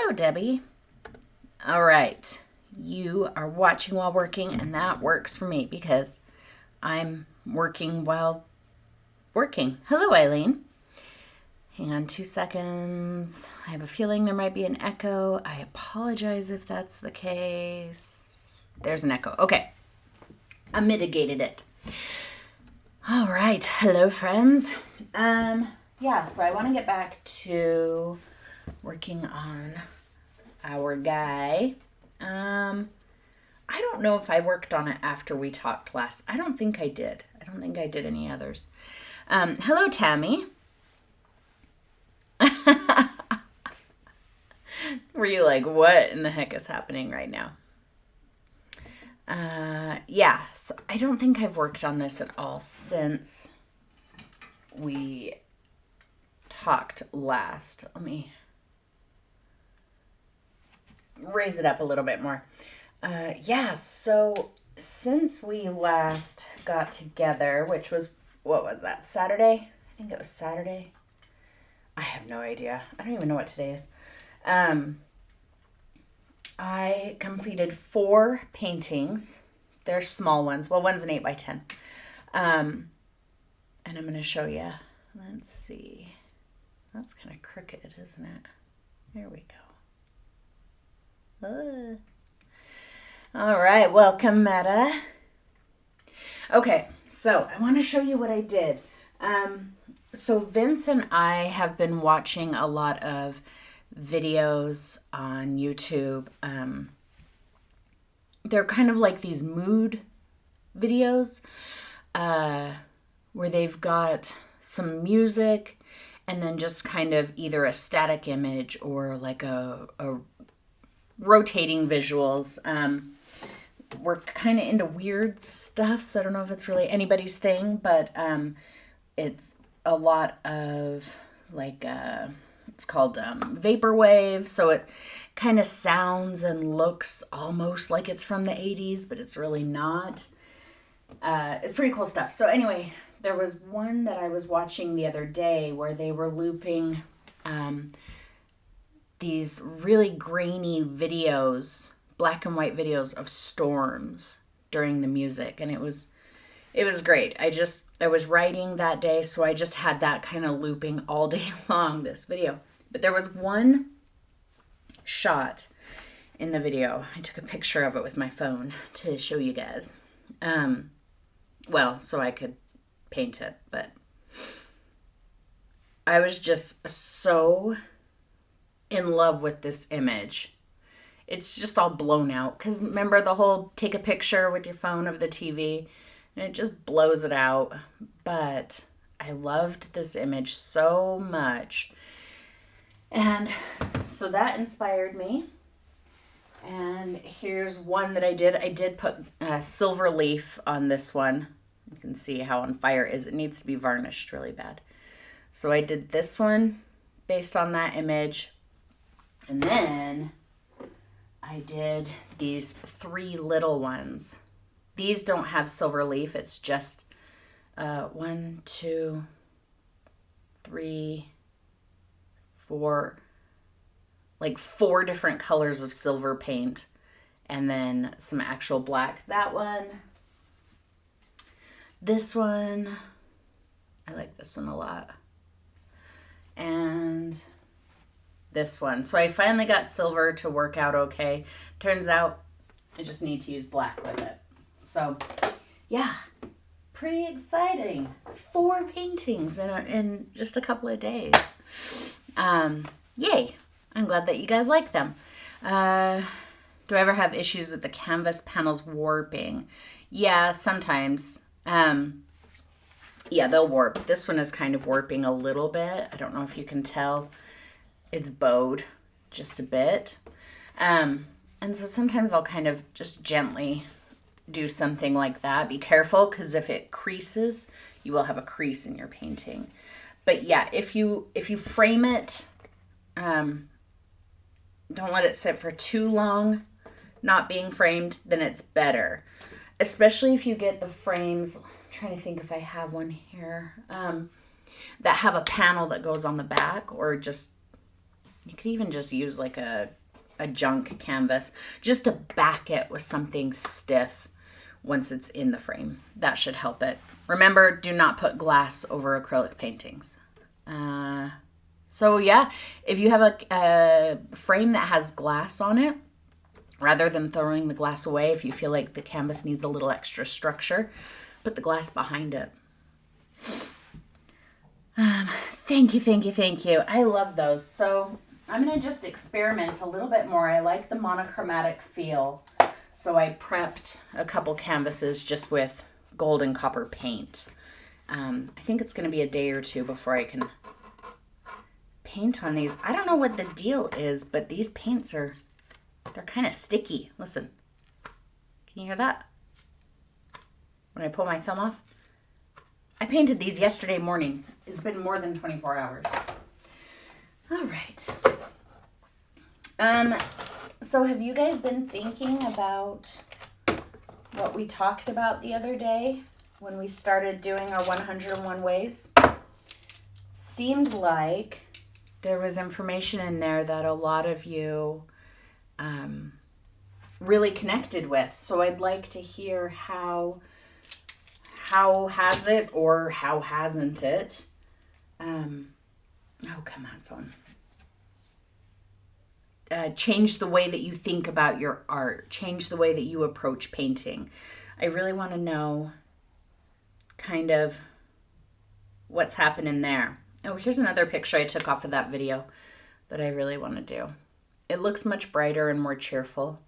Hello, Debbie. All right. You are watching while working, and that works for me because I'm working while working. Hello, Eileen. Hang on 2 seconds. I have a feeling there might be an echo. I apologize if that's the case. There's an echo. Okay. I mitigated it. All right. Hello, friends. So I want to get back to working on our guy. I don't know if I worked on it after we talked last. I don't think I did. I don't think I did any others. Hello, Tammy. Were you like, what in the heck is happening right now? So I don't think I've worked on this at all since we talked last. Let me raise it up a little bit more. So since we last got together, which was, what was that, Saturday? I think it was Saturday. I have no idea. I don't even know what today is. I completed 4 paintings. They're small ones. Well, one's an 8x10. And I'm going to show you. Let's see. That's kind of crooked, isn't it? There we go. All right, welcome, Meta. Okay, so I want to show you what I did. So Vince and I have been watching a lot of videos on YouTube. They're kind of like these mood videos where they've got some music and then just kind of either a static image or like a rotating visuals. We're kind of into weird stuff, so I don't know if it's really anybody's thing, but it's a lot of like it's called vaporwave, so it kind of sounds and looks almost like it's from the 80s, but it's really not. It's pretty cool stuff. So anyway, there was one that I was watching the other day where they were looping these really grainy videos, black and white videos of storms during the music, and it was great. I was writing that day, so I just had that kind of looping all day long, this video. But there was one shot in the video. I took a picture of it with my phone to show you guys. So I could paint it, but I was just so in love with this image. It's just all blown out, because remember the whole take a picture with your phone of the TV, and it just blows it out. But I loved this image so much, and so that inspired me. And here's one that I did put a silver leaf on this one. You can see how on fire it is. It needs to be varnished really bad. So I did this one based on that image. And then I did these 3 little ones. These don't have silver leaf. It's just 1, 2, 3, 4, like 4 different colors of silver paint, and then some actual black. That one, this one, I like this one a lot, and this one. So I finally got silver to work out okay. Turns out I just need to use black with it. So yeah, pretty exciting. 4 paintings in just a couple of days. Yay. I'm glad that you guys like them. Do I ever have issues with the canvas panels warping? Yeah, sometimes. They'll warp. This one is kind of warping a little bit. I don't know if you can tell. It's bowed just a bit. And so sometimes I'll kind of just gently do something like that. Be careful, because if it creases, you will have a crease in your painting. But yeah, if you frame it, don't let it sit for too long not being framed, then it's better. Especially if you get the frames, I'm trying to think if I have one here, that have a panel that goes on the back, or just You could even just use like a junk canvas just to back it with something stiff once it's in the frame. That should help it. Remember, do not put glass over acrylic paintings. So yeah, if you have a frame that has glass on it, rather than throwing the glass away, if you feel like the canvas needs a little extra structure, put the glass behind it. Thank you. I love those. So I'm going to just experiment a little bit more. I like the monochromatic feel. So I prepped a couple canvases just with gold and copper paint. I think it's going to be a day or two before I can paint on these. I don't know what the deal is, but these paints they're kind of sticky. Listen. Can you hear that? When I pull my thumb off? I painted these yesterday morning. It's been more than 24 hours. All right. So have you guys been thinking about what we talked about the other day when we started doing our 101 ways? Seemed like there was information in there that a lot of you really connected with. So I'd like to hear how has it or how hasn't it? Oh, come on, phone. Change the way that you think about your art. Change the way that you approach painting. I really want to know kind of what's happening there. Oh, here's another picture I took off of that video that I really want to do. It looks much brighter and more cheerful,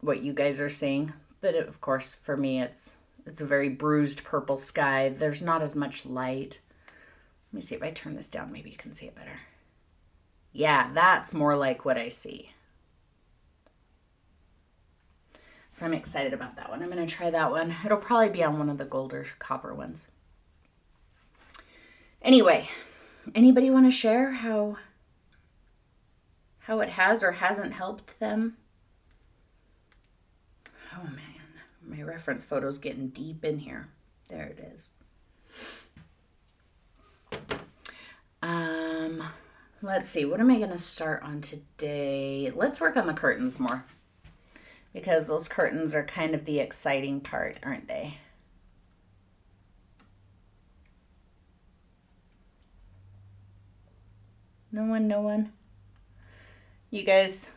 what you guys are seeing. But of course, for me, it's a very bruised purple sky. There's not as much light. Let me see if I turn this down. Maybe you can see it better. Yeah, that's more like what I see. So I'm excited about that one. I'm going to try that one. It'll probably be on one of the gold or copper ones. Anyway, anybody want to share how it has or hasn't helped them? Oh man, my reference photo's getting deep in here. There it is. Let's see, what am I going to start on today? Let's work on the curtains more, because those curtains are kind of the exciting part, aren't they? No one? You guys,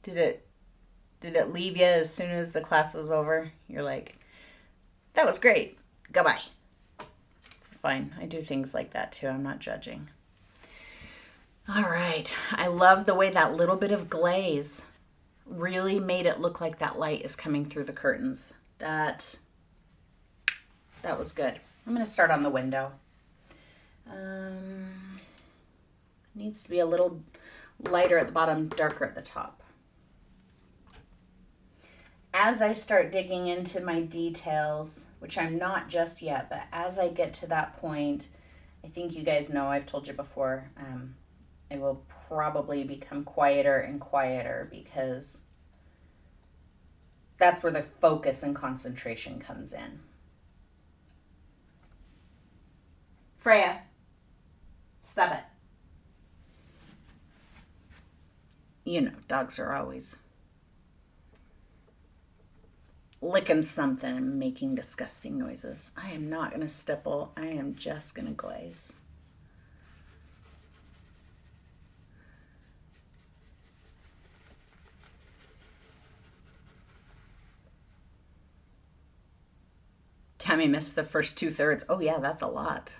did it leave you as soon as the class was over? You're like, that was great. Goodbye. It's fine. I do things like that too. I'm not judging. All right. I love the way that little bit of glaze really made it look like that light is coming through the curtains. That was good. I'm going to start on the window. Needs to be a little lighter at the bottom, darker at the top. As I start digging into my details, which I'm not just yet, but as I get to that point, I think you guys know, I've told you before, I will probably become quieter and quieter, because that's where the focus and concentration comes in. Freya, stop it. You know, dogs are always licking something and making disgusting noises. I am not going to stipple. I am just going to glaze. Tammy missed the first 2/3. Oh yeah, that's a lot.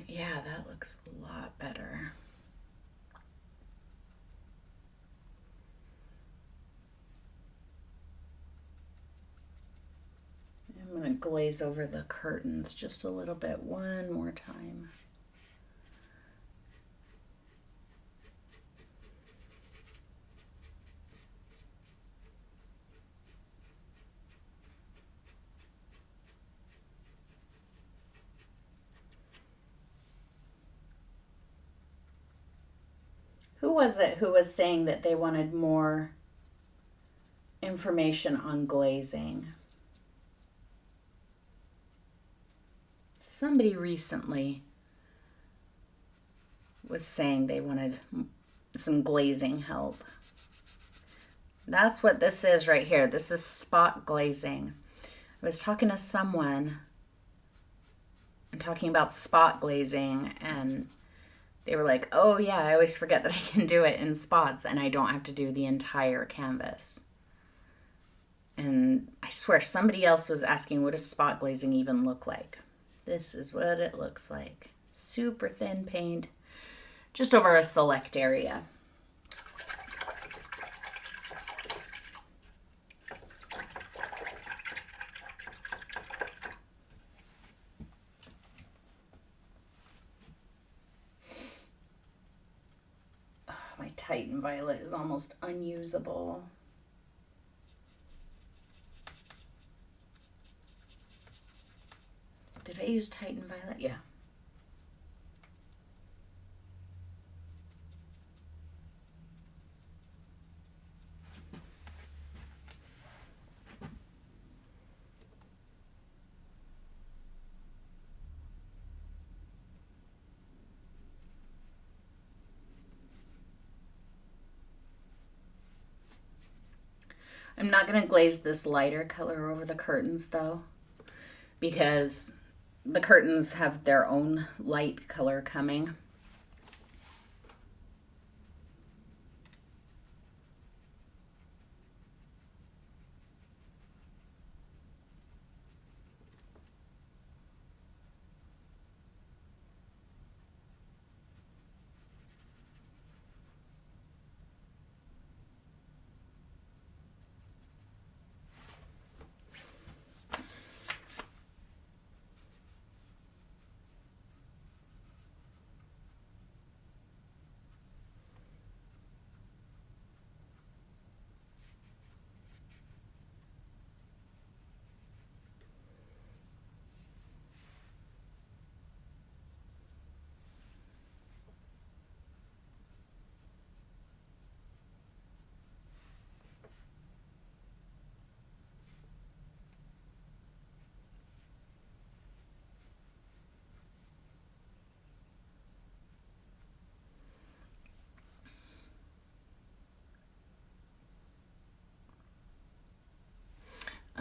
Yeah, that looks a lot better. I'm going to glaze over the curtains just a little bit one more time. Who was it who was saying that they wanted more information on glazing? Somebody recently was saying they wanted some glazing help. That's what this is right here. This is spot glazing. I was talking to someone and talking about spot glazing, and they were like, oh yeah, I always forget that I can do it in spots and I don't have to do the entire canvas. And I swear somebody else was asking, what does spot glazing even look like? This is what it looks like. Super thin paint, just over a select area. My Titan Violet is almost unusable. Did I use Titan Violet? Yeah. I'm not going to glaze this lighter color over the curtains though, because the curtains have their own light color coming.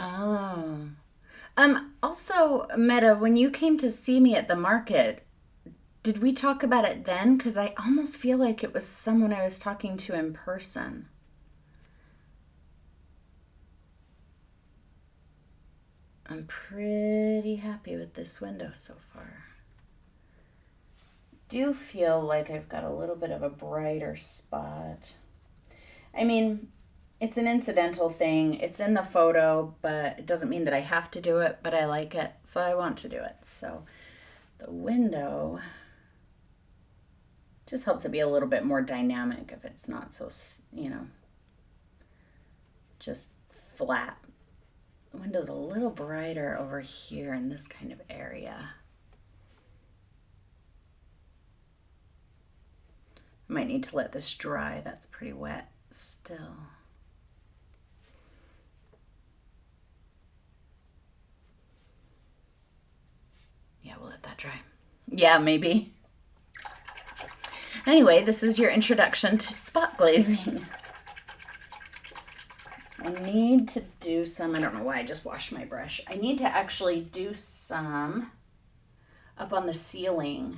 Oh. Also, Meta, when you came to see me at the market, did we talk about it then? Because I almost feel like it was someone I was talking to in person. I'm pretty happy with this window so far. Do feel like I've got a little bit of a brighter spot. I mean, it's an incidental thing. It's in the photo, but it doesn't mean that I have to do it, but I like it, so I want to do it. So the window just helps it be a little bit more dynamic if it's not so, just flat. The window's a little brighter over here in this kind of area. I might need to let this dry. That's pretty wet still. Yeah, we'll let that dry. Yeah, maybe. Anyway, this is your introduction to spot glazing. I need to do some, I don't know why I just washed my brush. I need to actually do some up on the ceiling.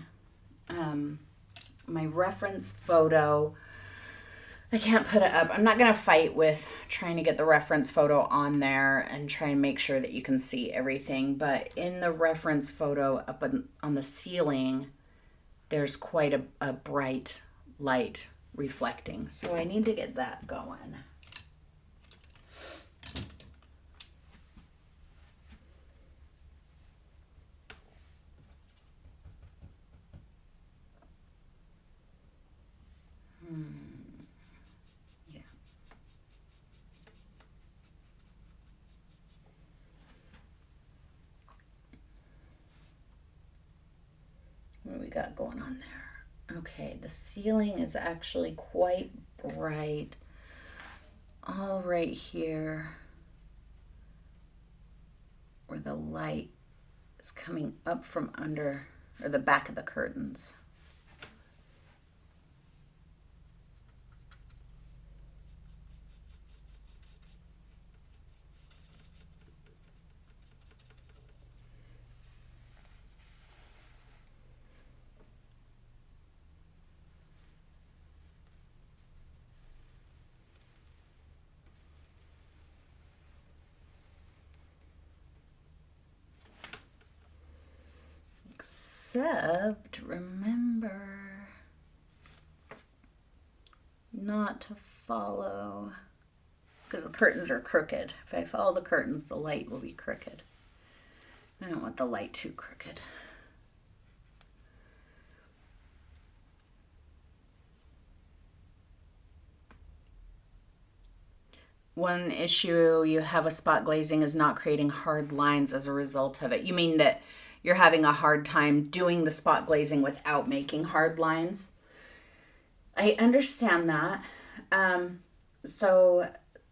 My reference photo, I can't put it up. I'm not going to fight with trying to get the reference photo on there and try and make sure that you can see everything. But in the reference photo up on the ceiling, there's quite a bright light reflecting. So I need to get that going. Yeah. What do we got going on there? Okay, the ceiling is actually quite bright. All right here, where the light is coming up from under, or the back of the curtains. Except remember not to follow, because the curtains are crooked. If I follow the curtains, the light will be crooked. I don't want the light too crooked. One issue you have with spot glazing is not creating hard lines as a result of it. You mean that you're having a hard time doing the spot glazing without making hard lines? I understand that. So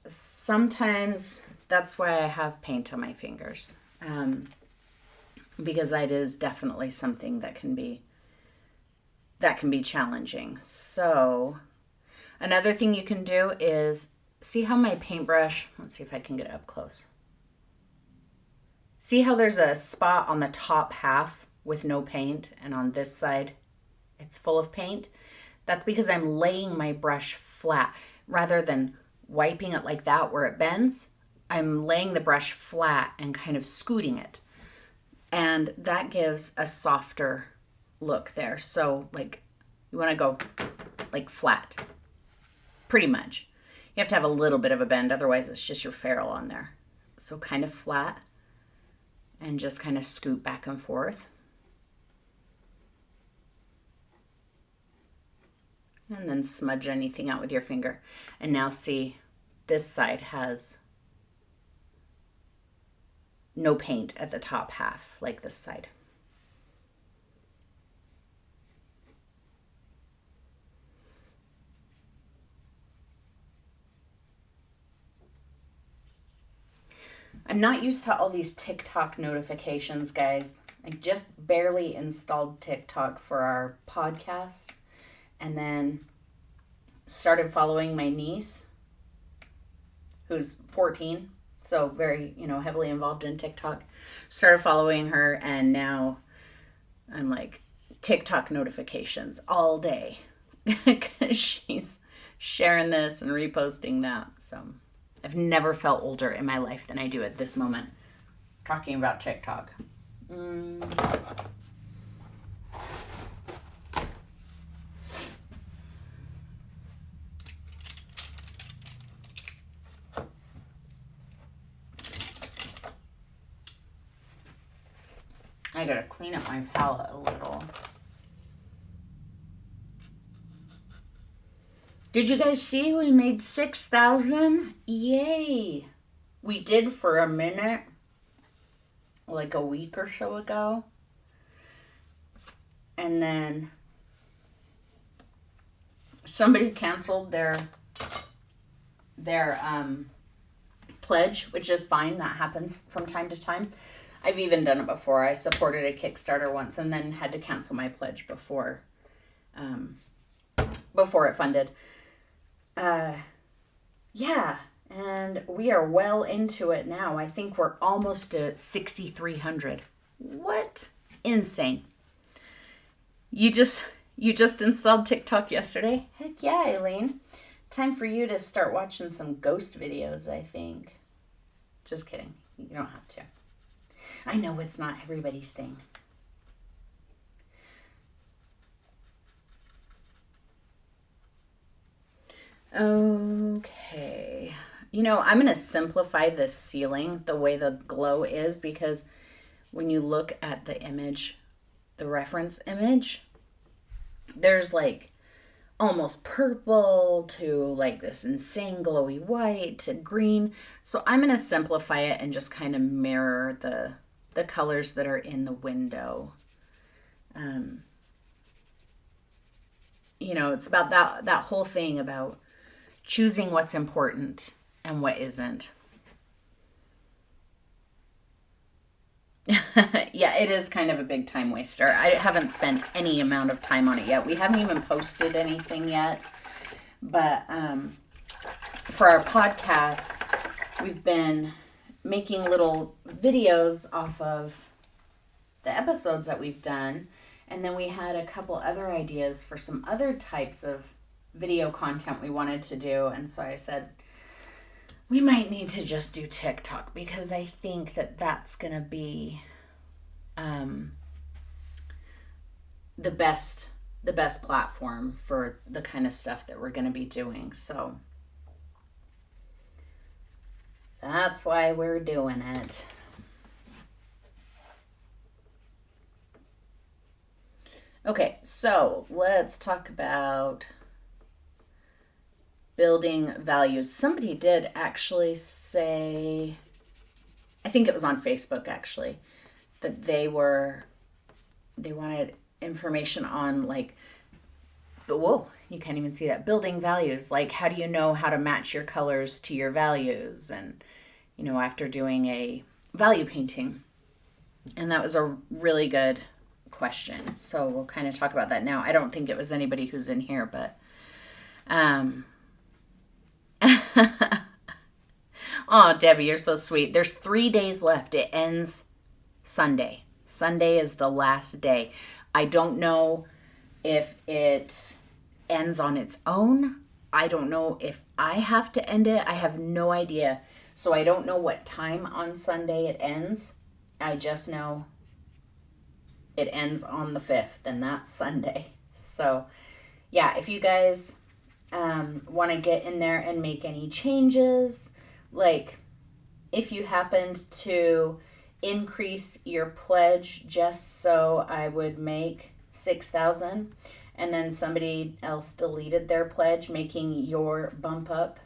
sometimes that's why I have paint on my fingers. Because that is definitely something that can be challenging. So another thing you can do is see how my paintbrush, let's see if I can get it up close. See how there's a spot on the top half with no paint, and on this side it's full of paint? That's because I'm laying my brush flat. Rather than wiping it like that where it bends, I'm laying the brush flat and kind of scooting it. And that gives a softer look there. So like you want to go like flat, pretty much. You have to have a little bit of a bend, otherwise it's just your ferrule on there. So kind of flat and just kind of scoot back and forth. And then smudge anything out with your finger. And now see, this side has no paint at the top half, like this side. I'm not used to all these TikTok notifications, guys. I just barely installed TikTok for our podcast and then started following my niece, who's 14, so very, heavily involved in TikTok. Started following her, and now I'm like TikTok notifications all day because she's sharing this and reposting that. So I've never felt older in my life than I do at this moment talking about TikTok. I gotta clean up my palette a little. Did you guys see we made 6,000? Yay! We did for a minute, like a week or so ago. And then somebody canceled their pledge, which is fine. That happens from time to time. I've even done it before. I supported a Kickstarter once and then had to cancel my pledge before it funded. Yeah, and we are well into it now. I think we're almost at 6,300. What? Insane. You just installed TikTok yesterday? Heck yeah, Eileen. Time for you to start watching some ghost videos, I think. Just kidding. You don't have to. I know it's not everybody's thing. Okay. I'm going to simplify this ceiling the way the glow is, because when you look at the image, the reference image, there's like almost purple to like this insane glowy white to green. So I'm going to simplify it and just kind of mirror the colors that are in the window. it's about that whole thing about choosing what's important and what isn't. Yeah, it is kind of a big time waster. I haven't spent any amount of time on it yet. We haven't even posted anything yet. But for our podcast, we've been making little videos off of the episodes that we've done. And then we had a couple other ideas for some other types of video content we wanted to do. And so I said, we might need to just do TikTok, because I think that's going to be the best platform for the kind of stuff that we're going to be doing. So that's why we're doing it. Okay, so let's talk about building values. Somebody did actually say, I think it was on Facebook actually, that they wanted information on, like, whoa, you can't even see that, building values. Like, how do you know how to match your colors to your values? And, after doing a value painting. And that was a really good question. So we'll kind of talk about that now. I don't think it was anybody who's in here, but oh, Debbie, you're so sweet. There's 3 days left. It ends Sunday. Sunday is the last day. I don't know if it ends on its own. I don't know if I have to end it. I have no idea. So I don't know what time on Sunday it ends. I just know it ends on the 5th, and that's Sunday. So yeah, if you guys want to get in there and make any changes, like if you happened to increase your pledge just so I would make 6,000, and then somebody else deleted their pledge, making your bump up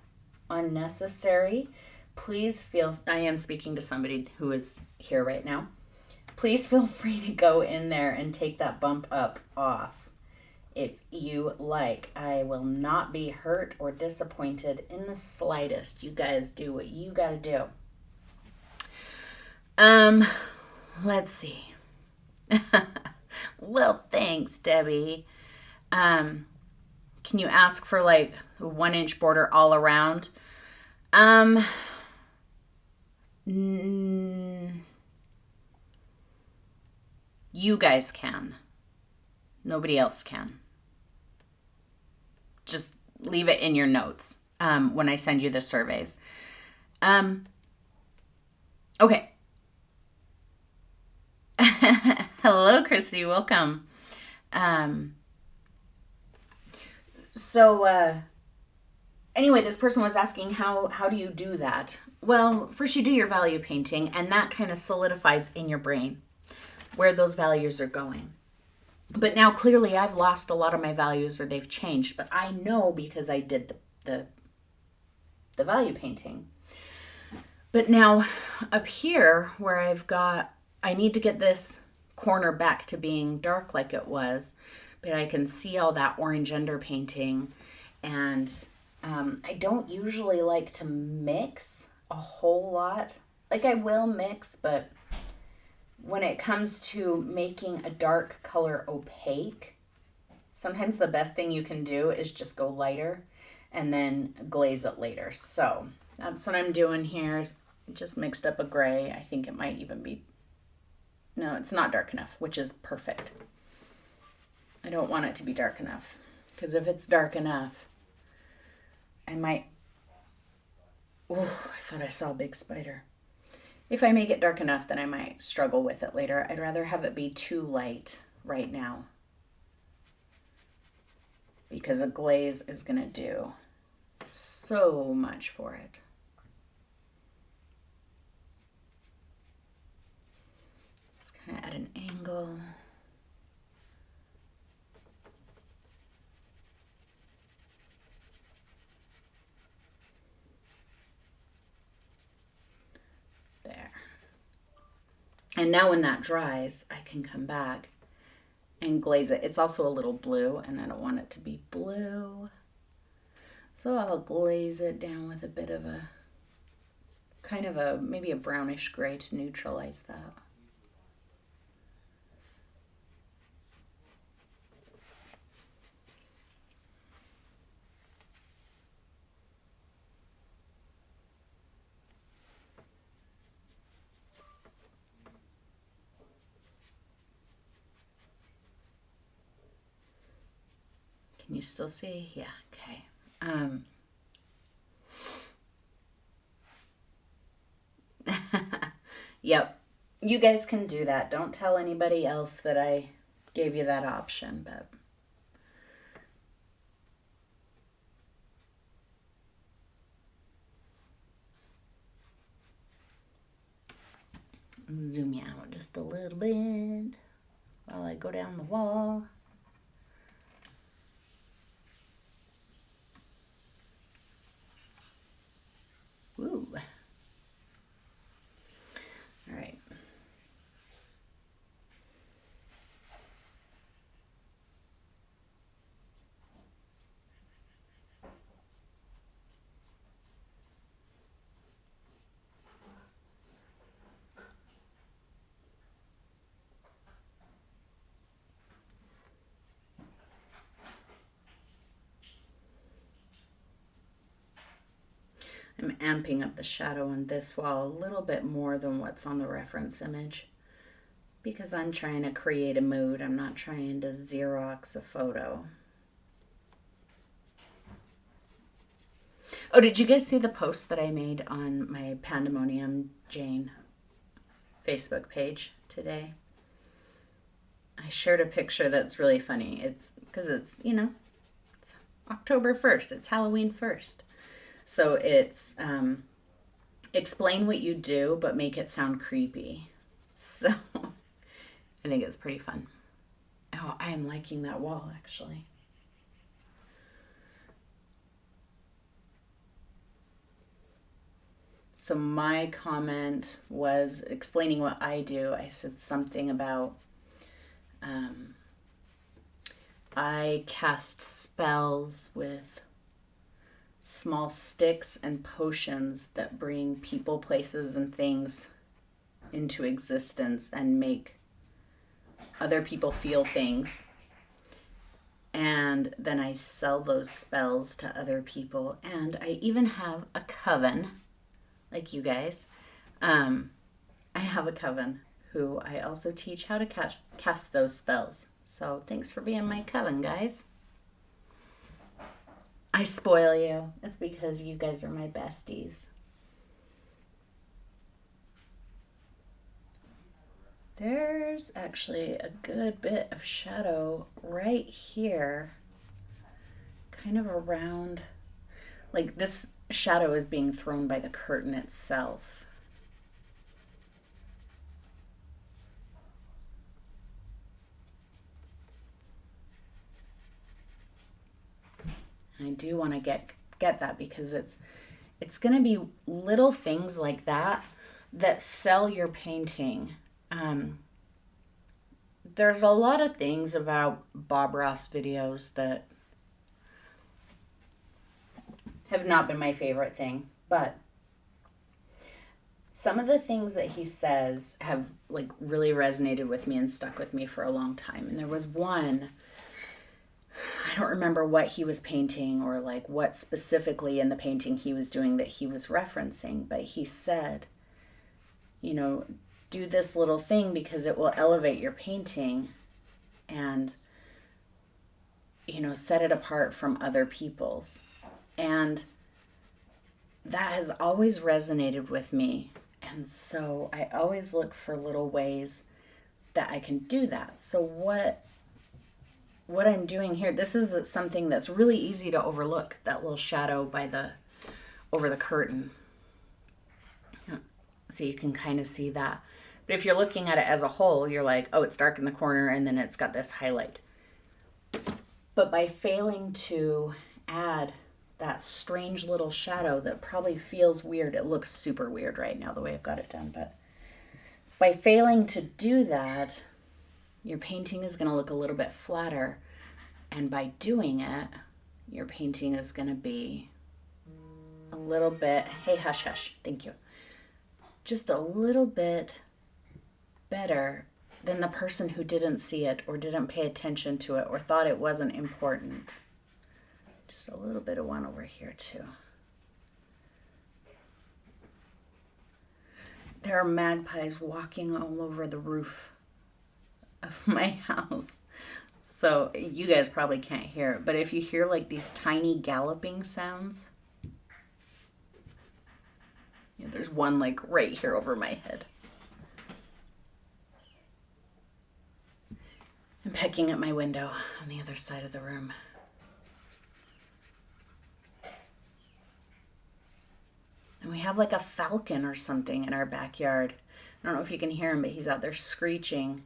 unnecessary, please I am speaking to somebody who is here right now. Please feel free to go in there and take that bump up off if you like. I will not be hurt or disappointed in the slightest. You guys do what you gotta do. Let's see. Well, thanks, Debbie. Can you ask for like a 1-inch border all around? You guys can. Nobody else can. Just leave it in your notes when I send you the surveys. Okay. Hello, Christy. Welcome. Anyway, this person was asking how do you do that? Well, first you do your value painting, and that kind of solidifies in your brain where those values are going. But now clearly I've lost a lot of my values, or they've changed, but I know because I did the value painting. But now up here where I need to get this corner back to being dark like it was, but I can see all that orange underpainting, and I don't usually like to mix a whole lot. Like, I will mix, but when it comes to making a dark color opaque, sometimes the best thing you can do is just go lighter and then glaze it later. So that's what I'm doing here, is just mixed up a gray. I think it might even be, no, it's not dark enough, which is perfect. I don't want it to be dark enough, because if it's dark enough, I might, oh, I thought I saw a big spider. If I make it dark enough, then I might struggle with it later. I'd rather have it be too light right now, because a glaze is going to do so much for it. It's kind of at an angle. And now when that dries, I can come back and glaze it. It's also a little blue, and I don't want it to be blue. So I'll glaze it down with a bit of a, kind of a, maybe a brownish gray to neutralize that. Can you still see? Yeah, okay. Yep. You guys can do that. Don't tell anybody else that I gave you that option, but zoom you out just a little bit while I go down the wall. Ooh. All right. I'm amping up the shadow on this wall a little bit more than what's on the reference image because I'm trying to create a mood. I'm not trying to Xerox a photo. Oh, did you guys see the post that I made on my Pandemonium Jane Facebook page today? I shared a picture that's really funny. It's because it's, it's October 1st. It's Halloween 1st. So it's explain what you do, but make it sound creepy. So I think it's pretty fun. Oh, I am liking that wall, actually. So my comment was explaining what I do. I said something about I cast spells with small sticks and potions that bring people, places, and things into existence and make other people feel things. And then I sell those spells to other people. And I even have a coven, like you guys. I have a coven who I also teach how to cast those spells. So thanks for being my coven, guys. I spoil you. It's because you guys are my besties. There's actually a good bit of shadow right here. Kind of around, like this shadow is being thrown by the curtain itself. And I do want to get that because it's going to be little things like that that sell your painting. There's a lot of things about Bob Ross videos that have not been my favorite thing, but some of the things that he says have like really resonated with me and stuck with me for a long time. And there was one, I don't remember what he was painting or like what specifically in the painting he was doing that he was referencing, but he said, do this little thing because it will elevate your painting and, set it apart from other people's. And that has always resonated with me. And so I always look for little ways that I can do that. So what I'm doing here, this is something that's really easy to overlook, that little shadow over the curtain. So you can kind of see that. But if you're looking at it as a whole, you're like, oh, it's dark in the corner and then it's got this highlight. But by failing to add that strange little shadow that probably feels weird, it looks super weird right now the way I've got it done, but by failing to do that, your painting is going to look a little bit flatter. And by doing it, your painting is going to be a little bit, hey, hush, hush, thank you. Just a little bit better than the person who didn't see it or didn't pay attention to it or thought it wasn't important. Just a little bit of one over here too. There are magpies walking all over the roof of my house. So you guys probably can't hear it, but if you hear like these tiny galloping sounds, yeah, there's one like right here over my head. I'm pecking at my window on the other side of the room. And we have like a falcon or something in our backyard. I don't know if you can hear him, but he's out there screeching.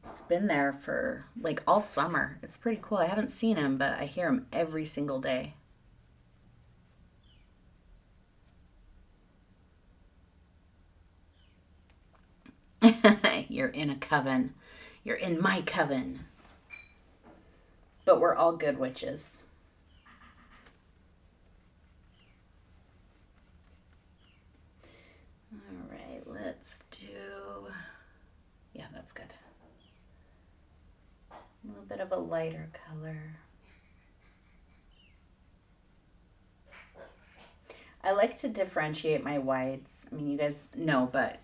He's been there for like all summer. It's pretty cool. I haven't seen him, but I hear him every single day. You're in a coven. You're in my coven. But we're all good witches. All right, let's do... Yeah, that's good. A little bit of a lighter color. I like to differentiate my whites. I mean, you guys know, but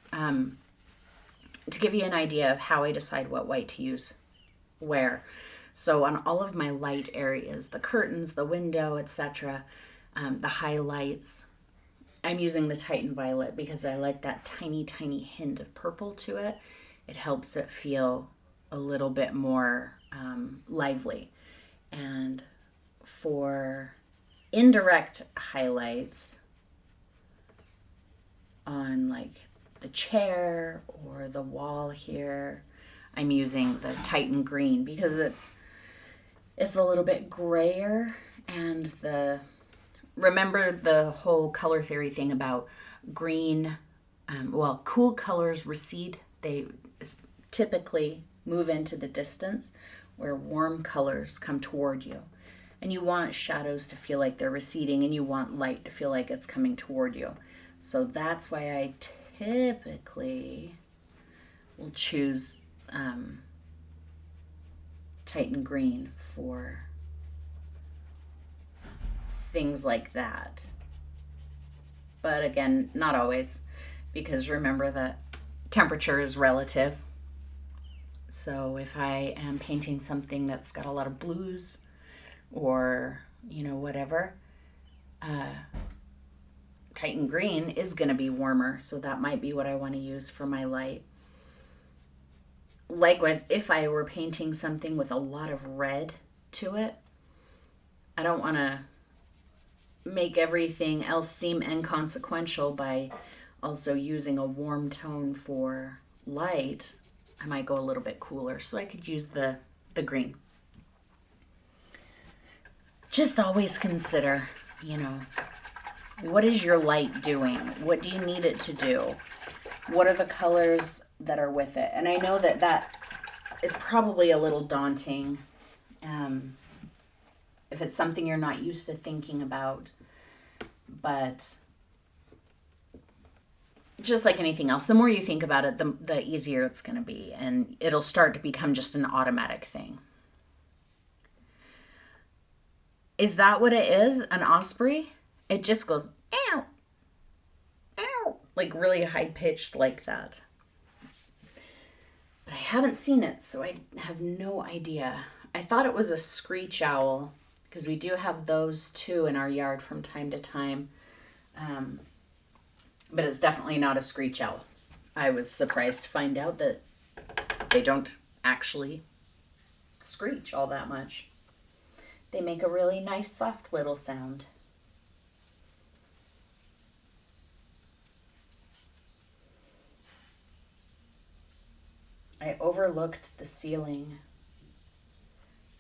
to give you an idea of how I decide what white to use where. So on all of my light areas, the curtains, the window, etc., the highlights, I'm using the Titan Violet because I like that tiny, tiny hint of purple to it. It helps it feel a little bit more lively. And for indirect highlights on like the chair or the wall here, I'm using the Titan Green because it's a little bit grayer, and remember the whole color theory thing about green, cool colors recede. They typically move into the distance, where warm colors come toward you. And you want shadows to feel like they're receding, and you want light to feel like it's coming toward you. So that's why I typically will choose Titan Green for things like that. But again, not always, because remember that temperature is relative. So if I am painting something that's got a lot of blues or, whatever, Titan Green is going to be warmer. So that might be what I want to use for my light. Likewise, if I were painting something with a lot of red to it, I don't want to make everything else seem inconsequential by also using a warm tone for light. I might go a little bit cooler, so I could use the green. Just always consider, what is your light doing? What do you need it to do? What are the colors that are with it? And I know that is probably a little daunting if it's something you're not used to thinking about. But just like anything else, the more you think about it, the easier it's going to be. And it'll start to become just an automatic thing. Is that what it is? An osprey? It just goes, ow, ow, like really high pitched like that. But I haven't seen it, so I have no idea. I thought it was a screech owl, because we do have those too in our yard from time to time. But it's definitely not a screech owl. I was surprised to find out that they don't actually screech all that much. They make a really nice, soft little sound. I overlooked the ceiling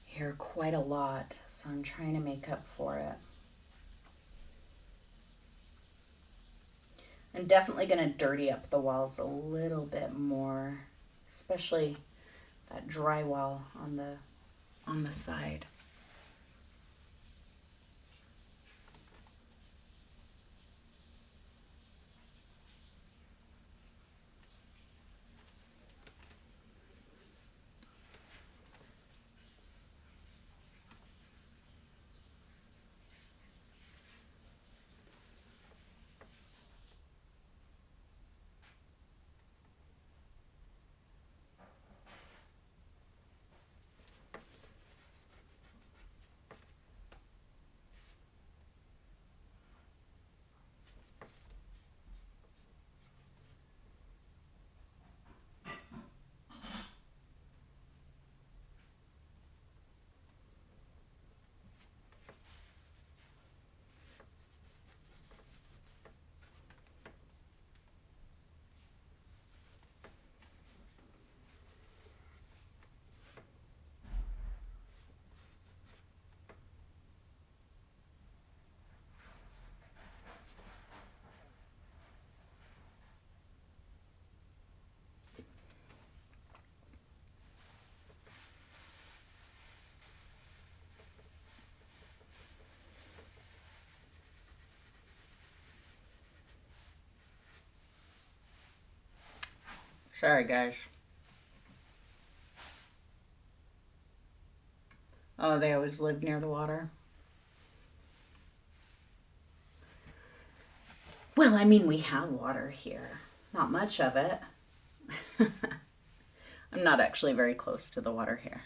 here quite a lot, so I'm trying to make up for it. I'm definitely going to dirty up the walls a little bit more, especially that drywall on the side. Sorry, guys. Oh, they always live near the water. Well, I mean, we have water here. Not much of it. I'm not actually very close to the water here.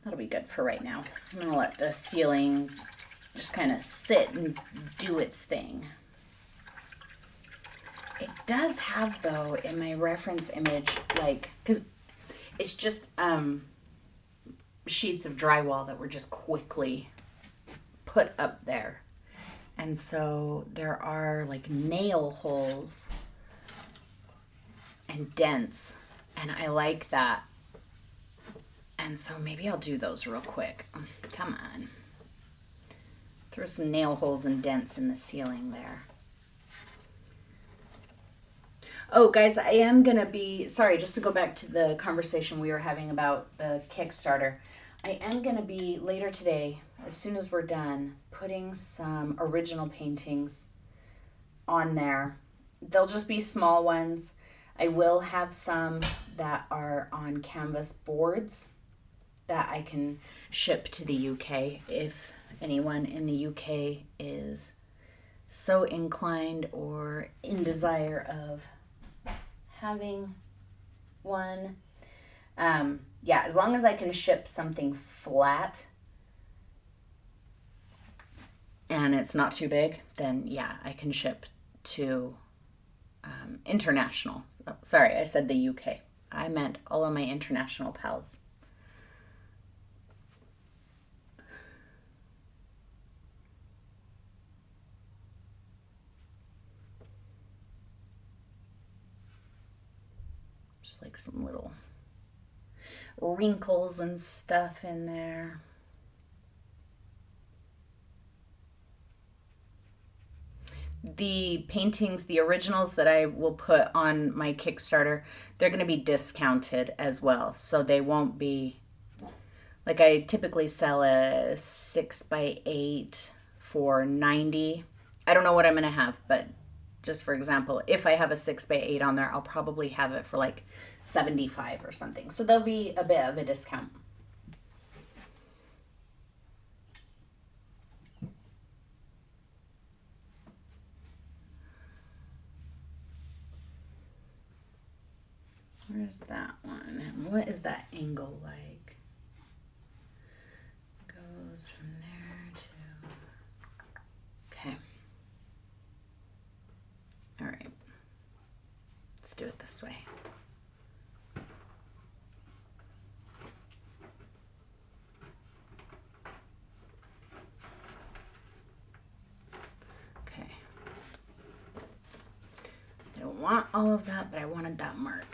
That'll be good for right now. I'm gonna let the ceiling just kind of sit and do its thing. It does have, though, in my reference image, like, because it's just sheets of drywall that were just quickly put up there. And so there are like nail holes and dents, and I like that. And so maybe I'll do those real quick. Come on. Throw some nail holes and dents in the ceiling there. Oh, guys, I am going to be, sorry, just to go back to the conversation we were having about the Kickstarter. I am going to be later today, as soon as we're done, putting some original paintings on there. They'll just be small ones. I will have some that are on canvas boards that I can ship to the UK if anyone in the UK is so inclined or in desire of having one. Yeah, as long as I can ship something flat and it's not too big, then yeah, I can ship to international. Oh, sorry, I said the UK. I meant all of my international pals. Just like some little wrinkles and stuff in there. The paintings, the originals that I will put on my Kickstarter, they're going to be discounted as well. So they won't be, like, I typically sell a 6x8 for $90. I don't know what I'm going to have, but just for example, if I have a 6x8 on there, I'll probably have it for like $75 or something. So there'll be a bit of a discount. Where's that one? And what is that angle like? Goes from there to... Okay. Let's do it this way. Okay. I don't want all of that, but I wanted that mark.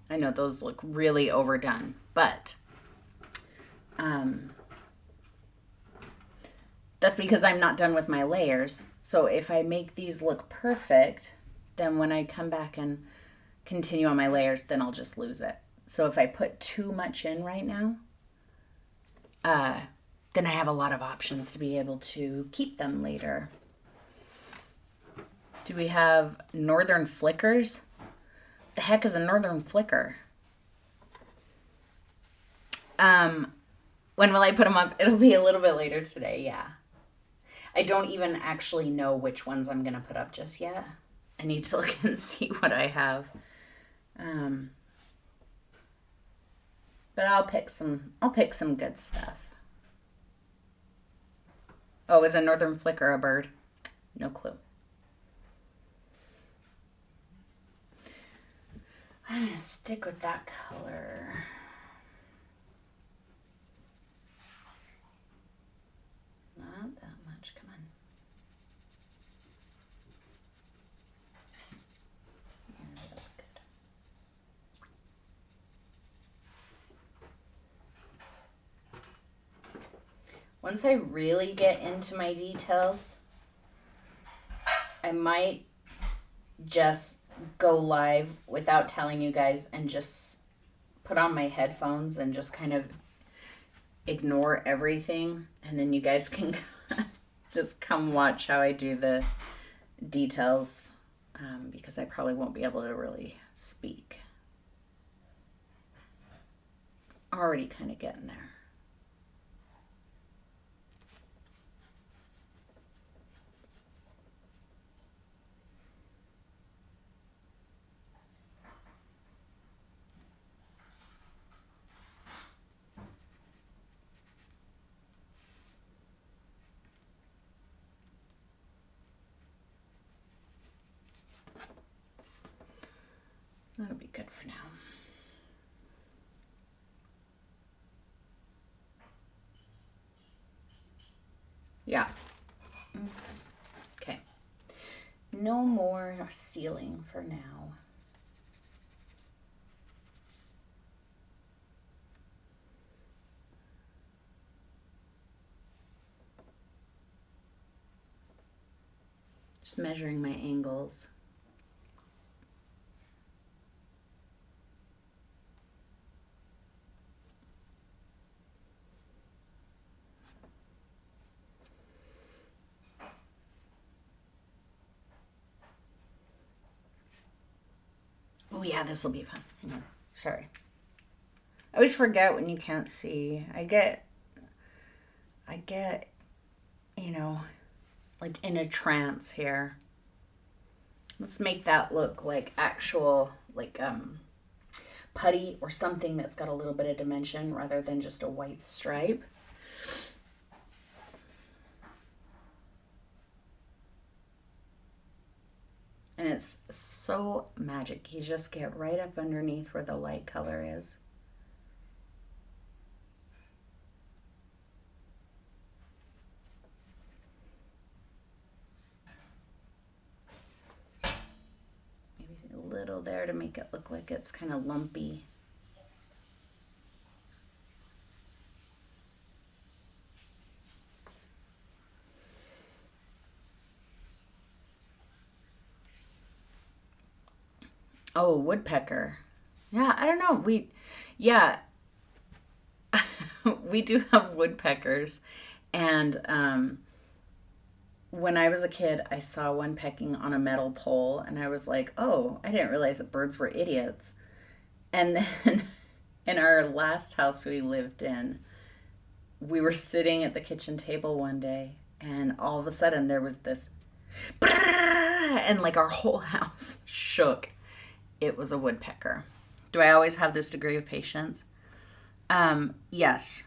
I know those look really overdone, but that's because I'm not done with my layers. So if I make these look perfect, then when I come back and continue on my layers, then I'll just lose it. So if I put too much in right now, then I have a lot of options to be able to keep them later. Do we have northern flickers? The heck is a northern flicker? When will I put them up? It'll be a little bit later today, yeah. I don't even actually know which ones I'm going to put up just yet. I need to look and see what I have. But I'll pick some good stuff. Oh, is a northern flicker a bird? No clue. I'm going to stick with that color. Not that much, come on. Yeah, that'll look good. Once I really get into my details, I might just go live without telling you guys and just put on my headphones and just kind of ignore everything, and then you guys can just come watch how I do the details, because I probably won't be able to really speak. Already kind of getting there. That'll be good for now. Yeah. Okay. No more ceiling for now. Just measuring my angles. Oh yeah, this will be fun. Hang on. Sorry. I always forget when you can't see. I get, you know, like in a trance here. Let's make that look like actual, like, putty or something that's got a little bit of dimension rather than just a white stripe. And it's so magic. You just get right up underneath where the light color is. Maybe a little there to make it look like it's kind of lumpy. Oh, woodpecker. Yeah, I don't know. We do have woodpeckers. And when I was a kid, I saw one pecking on a metal pole, and I was like, oh, I didn't realize that birds were idiots. And then in our last house we lived in, we were sitting at the kitchen table one day, and all of a sudden there was this, and like our whole house shook. It was a woodpecker. Do I always have this degree of patience? Yes.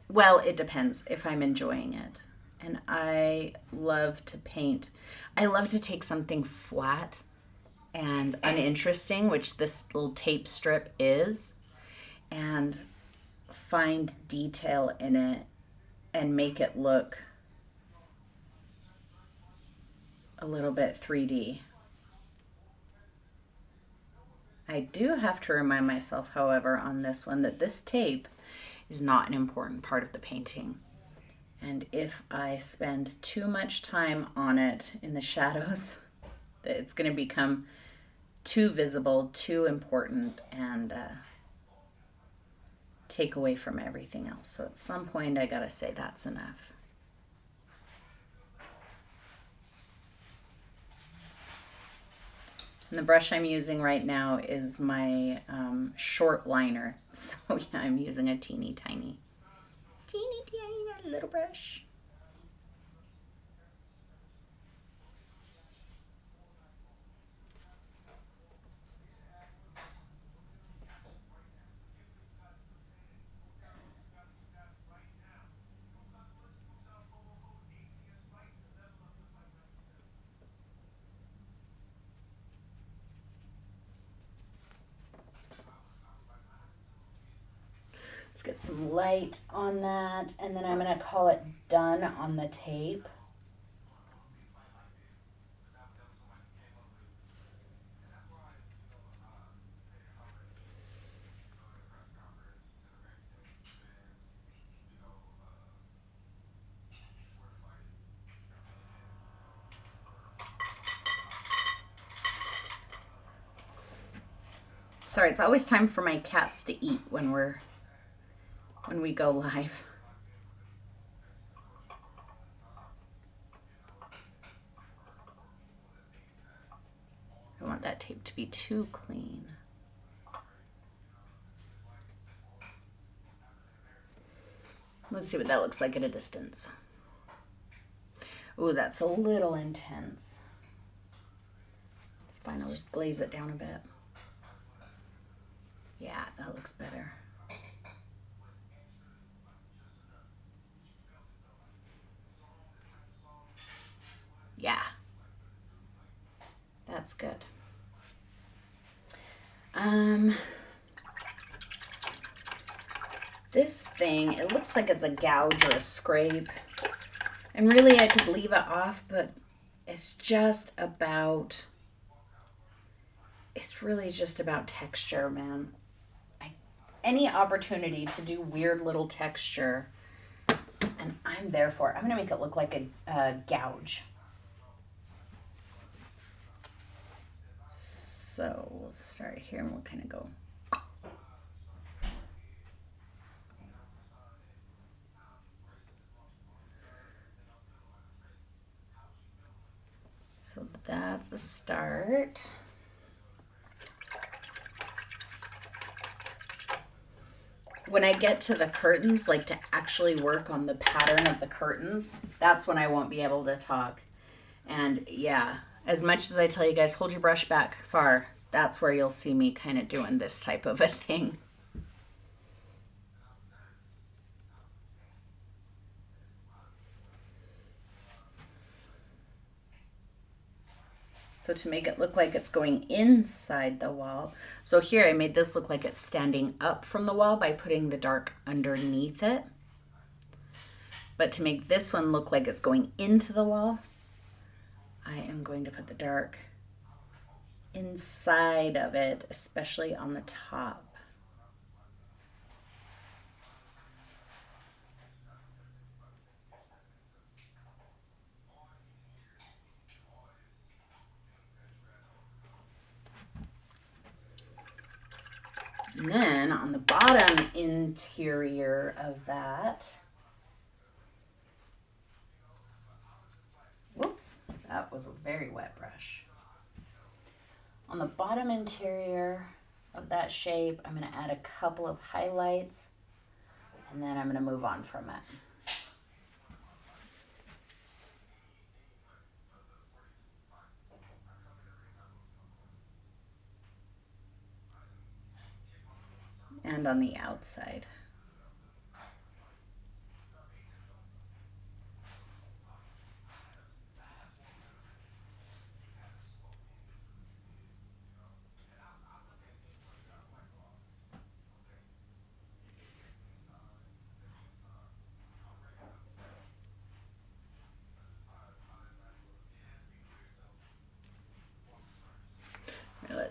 Well, it depends if I'm enjoying it. And I love to paint. I love to take something flat and uninteresting, which this little tape strip is, and find detail in it and make it look a little bit 3D. I do have to remind myself, however, on this one that this tape is not an important part of the painting. And if I spend too much time on it in the shadows, it's going to become too visible, too important, and take away from everything else. So at some point, I gotta say that's enough. And the brush I'm using right now is my short liner. So yeah, I'm using a teeny tiny little brush. Let's get some light on that, and then I'm going to call it done on the tape. Sorry, it's always time for my cats to eat when we go live. I don't want that tape to be too clean. Let's see what that looks like at a distance. Ooh, that's a little intense. It's fine, I'll just glaze it down a bit. Yeah, that looks better. Yeah, that's good. This thing, it looks like it's a gouge or a scrape. And really I could leave it off, but it's really just about texture, man. Any opportunity to do weird little texture, and I'm there for it. I'm going to make it look like a gouge. So we'll start here and we'll kind of go. So that's a start. When I get to the curtains, like to actually work on the pattern of the curtains, that's when I won't be able to talk. And yeah, as much as I tell you guys, hold your brush back far, that's where you'll see me kind of doing this type of a thing. So to make it look like it's going inside the wall. So here I made this look like it's standing up from the wall by putting the dark underneath it. But to make this one look like it's going into the wall, I am going to put the dark inside of it, especially on the top. And then on the bottom interior of that, whoops, that was a very wet brush. On the bottom interior of that shape, I'm going to add a couple of highlights, and then I'm going to move on from it. And on the outside.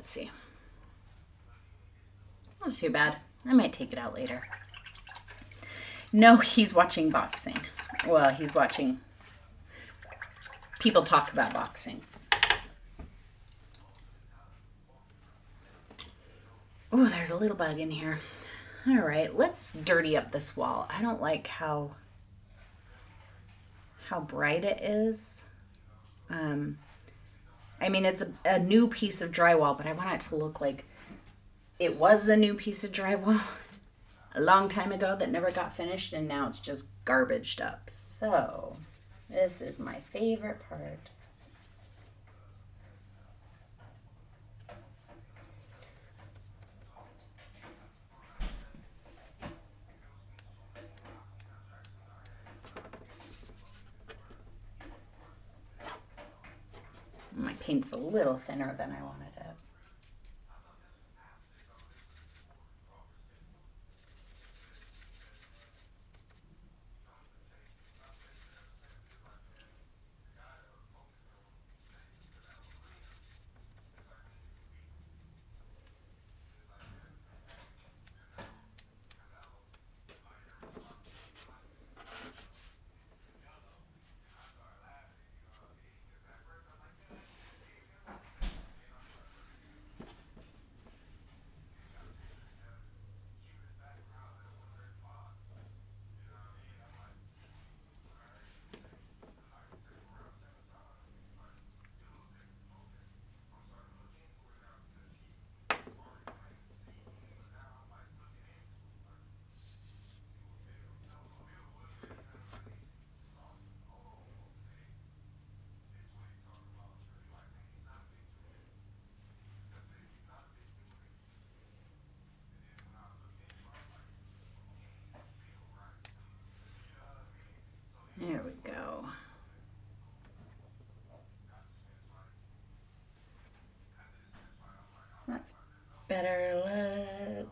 let's see. Not too bad. I might take it out later. No, he's watching boxing. Well, he's watching people talk about boxing. Oh, there's a little bug in here. All right, let's dirty up this wall. I don't like how bright it is. I mean, it's a new piece of drywall, but I want it to look like it was a new piece of drywall a long time ago that never got finished, and now it's just garbaged up. So this is my favorite part. My paint's a little thinner than I wanted it. There we go. That's better.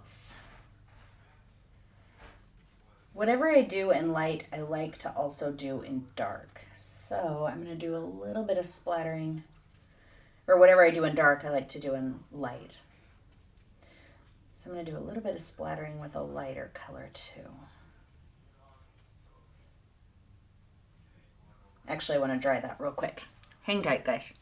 Whatever I do in light, I like to also do in dark. So I'm going to do a little bit of splattering, or whatever I do in dark, I like to do in light. So I'm going to do a little bit of splattering with a lighter color too. Actually, I want to dry that real quick. Hang tight, guys.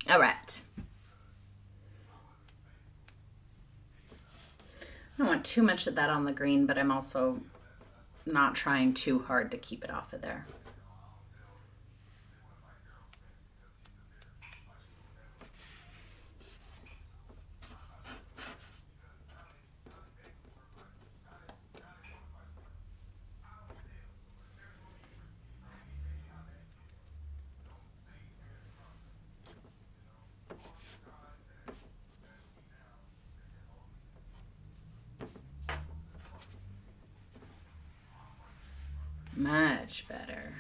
All right. I don't want too much of that on the green, but I'm also not trying too hard to keep it off of there. Much better.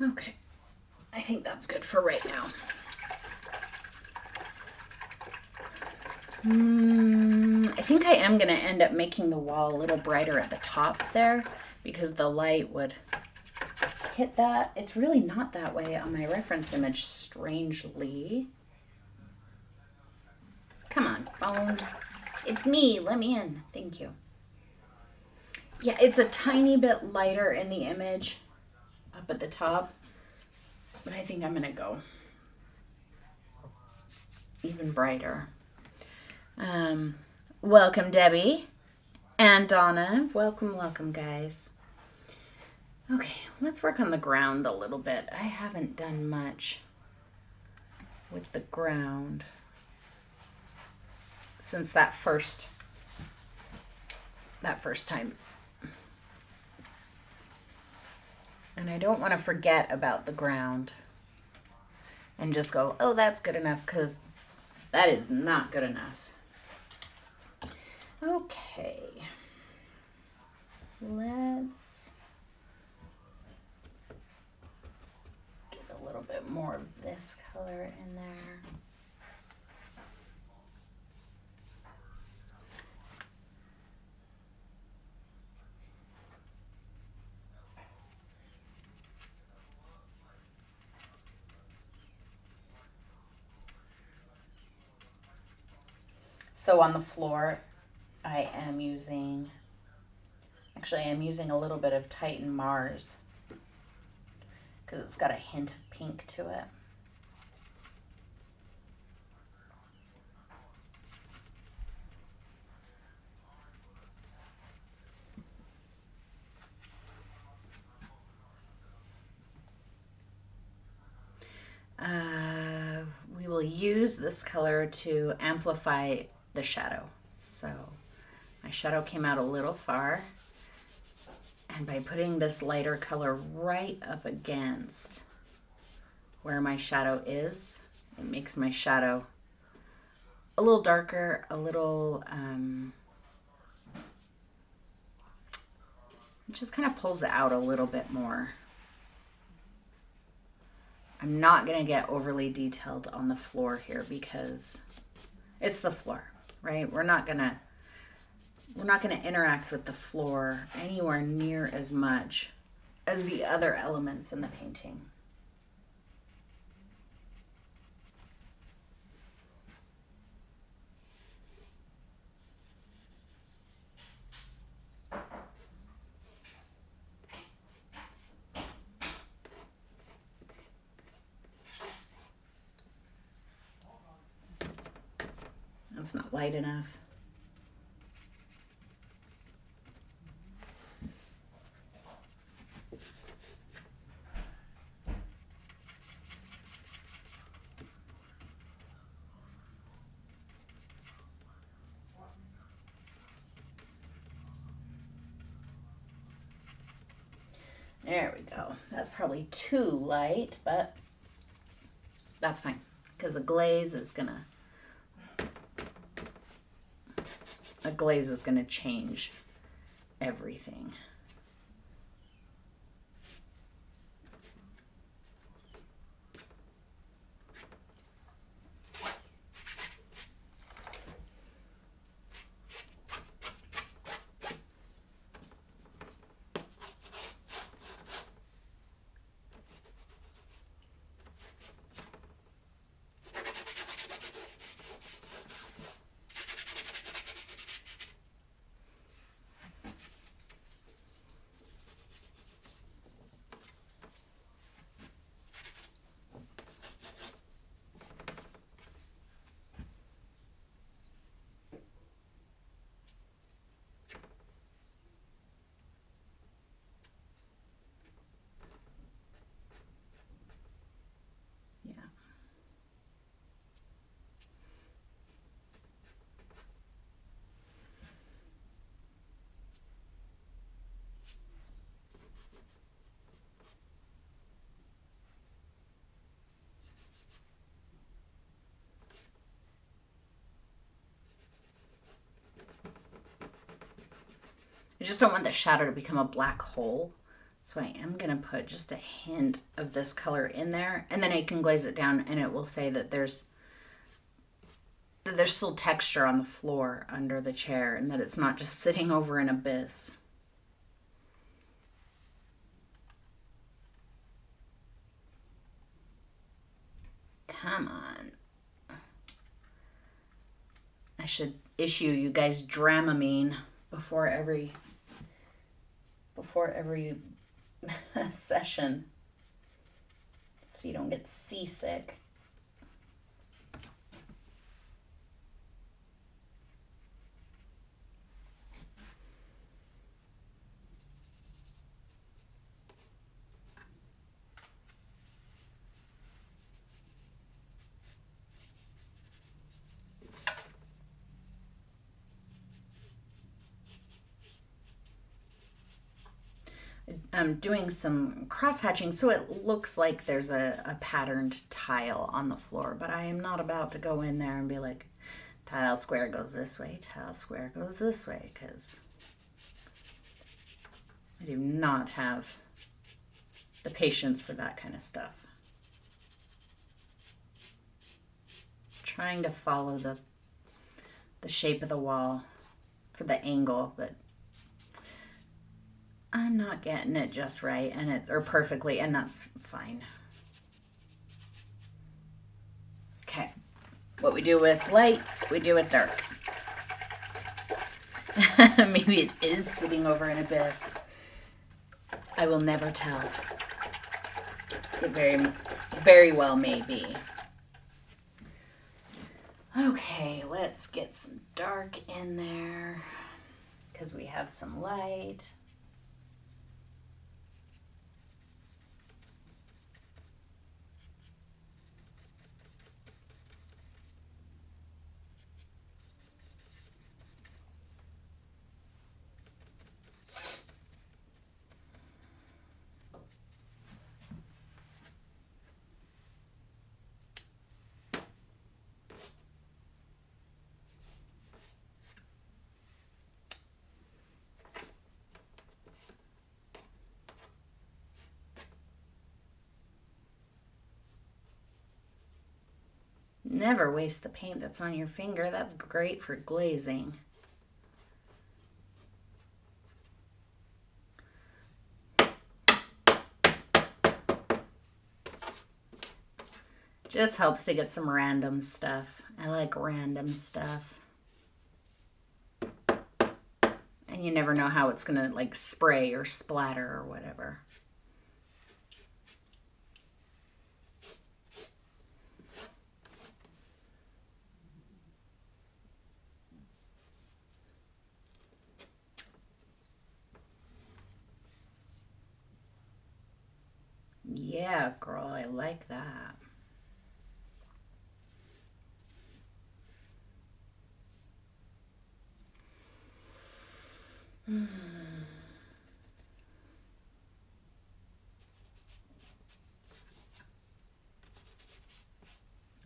Okay, I think that's good for right now. I think I am going to end up making the wall a little brighter at the top there because the light would hit that. It's really not that way on my reference image, strangely. Come on, phone. It's me. Let me in. Thank you. Yeah, it's a tiny bit lighter in the image up at the top, but I think I'm going to go even brighter. Welcome, Debbie and Donna. Welcome, welcome, guys. Okay, let's work on the ground a little bit. I haven't done much with the ground since that first time. And I don't want to forget about the ground and just go, oh, that's good enough, because that is not good enough. Okay. Let's get a little bit more of this color in there. So on the floor, I'm using a little bit of Titan Mars because it's got a hint of pink to it. We will use this color to amplify the shadow. So my shadow came out a little far, and by putting this lighter color right up against where my shadow is, it makes my shadow a little darker, a little it just kind of pulls it out a little bit more. I'm not going to get overly detailed on the floor here because it's the floor, right? We're not going to interact with the floor anywhere near as much as the other elements in the painting. That's not light enough. There we go. That's probably too light, but that's fine because a glaze is gonna change everything. I just don't want the shadow to become a black hole. So I am going to put just a hint of this color in there, and then I can glaze it down and it will say that there's still texture on the floor under the chair and that it's not just sitting over an abyss. Come on. I should issue you guys Dramamine before every session so you don't get seasick. I'm doing some cross hatching so it looks like there's a patterned tile on the floor, but I am not about to go in there and be like, tile square goes this way, tile square goes this way, because I do not have the patience for that kind of stuff. Trying to follow the shape of the wall for the angle, but I'm not getting it just right or perfectly, and that's fine. Okay. What we do with light, we do with dark. Maybe it is sitting over an abyss. I will never tell. It very, very well may be. Okay, let's get some dark in there because we have some light. Never waste the paint that's on your finger. That's great for glazing. Just helps to get some random stuff. I like random stuff. And you never know how it's gonna like spray or splatter or whatever. Yeah, girl, I like that.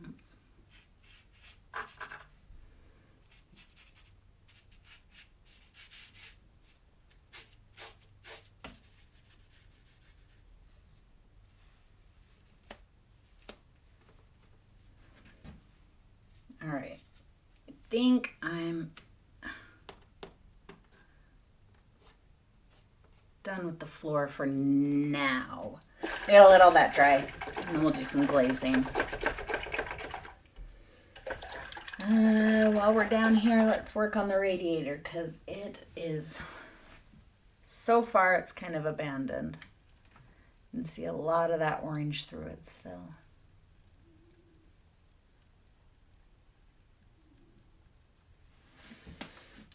Oops. All right. I think I'm done with the floor for now. I gotta let all that dry, and then we'll do some glazing. While we're down here, let's work on the radiator because it is, so far, it's kind of abandoned. You can see a lot of that orange through it still.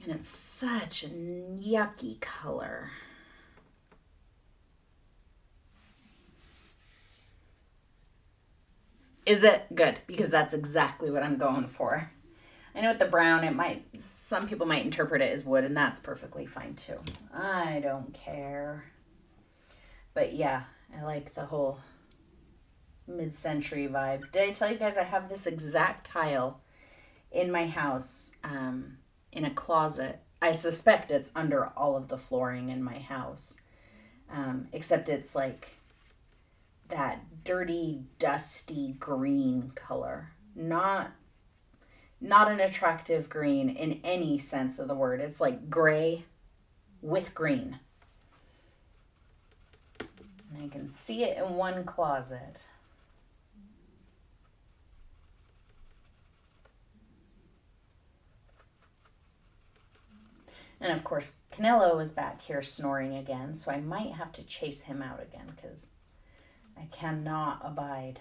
And it's such a yucky color. Is it? Good, because that's exactly what I'm going for. I know with the brown, some people might interpret it as wood, and that's perfectly fine too. I don't care. But yeah, I like the whole mid-century vibe. Did I tell you guys I have this exact tile in my house in a closet? I suspect it's under all of the flooring in my house. Except it's like that dirty, dusty green color. Not an attractive green in any sense of the word. It's like gray with green. And I can see it in one closet. And of course, Canelo is back here snoring again, so I might have to chase him out again because I cannot abide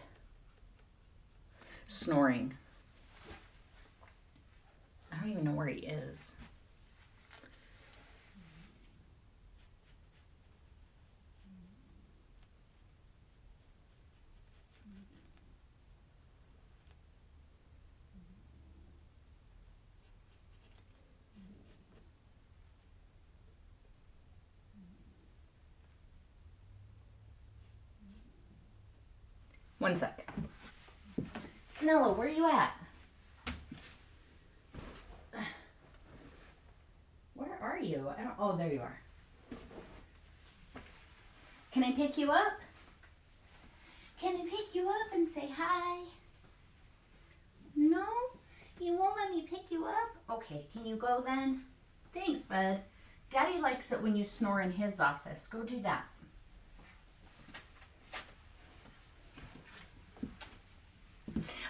snoring. I don't even know where he is. One second. Canelo, where are you at? Where are you? I don't. Oh, there you are. Can I pick you up? Can I pick you up and say hi? No? You won't let me pick you up? Okay, can you go then? Thanks, bud. Daddy likes it when you snore in his office. Go do that.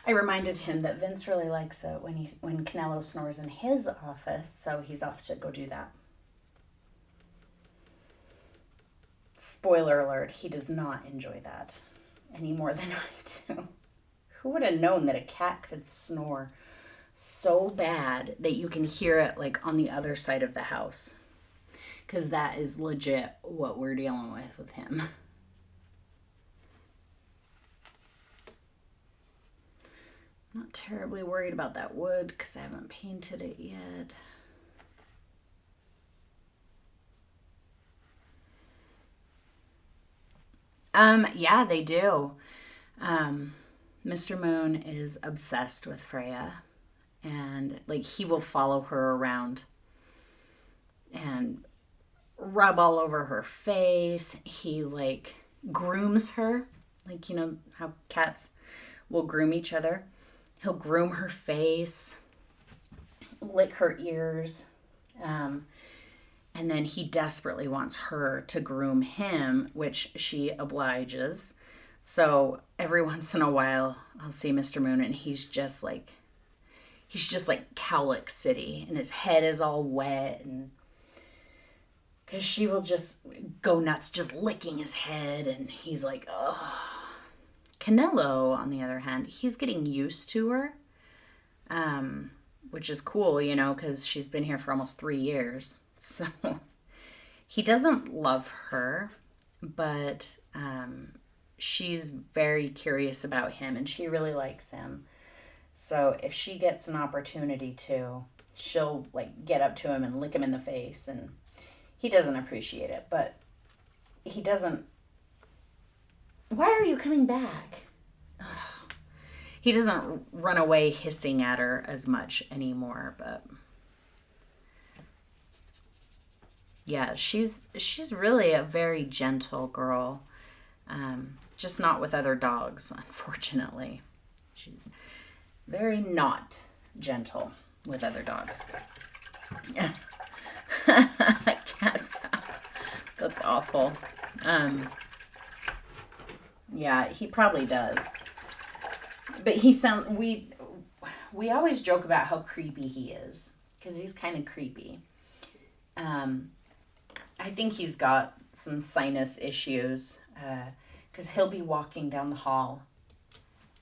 I reminded him that Vince really likes it when Canelo snores in his office, so he's off to go do that. Spoiler alert, he does not enjoy that any more than I do. Who would have known that a cat could snore so bad that you can hear it like on the other side of the house? Because that is legit what we're dealing with him. I'm not terribly worried about that wood because I haven't painted it yet. Yeah, they do. Mr. Moon is obsessed with Freya, and like he will follow her around and rub all over her face. He like grooms her, like you know how cats will groom each other. He'll groom her face, lick her ears, and then he desperately wants her to groom him, which she obliges. So every once in a while, I'll see Mr. Moon, and he's just like Cowlick City, and his head is all wet, and because she will just go nuts, just licking his head, and he's like, oh. Canelo, on the other hand, he's getting used to her, which is cool, you know, because she's been here for almost 3 years. So he doesn't love her, but she's very curious about him, and she really likes him. So if she gets an opportunity to, she'll like get up to him and lick him in the face, and he doesn't appreciate it, but he doesn't. Why are you coming back? He doesn't run away hissing at her as much anymore, but yeah, she's really a very gentle girl. Just not with other dogs, unfortunately. She's very not gentle with other dogs. Cat. That's awful. Yeah, he probably does. But we always joke about how creepy he is, because he's kind of creepy. I think he's got some sinus issues, because he'll be walking down the hall,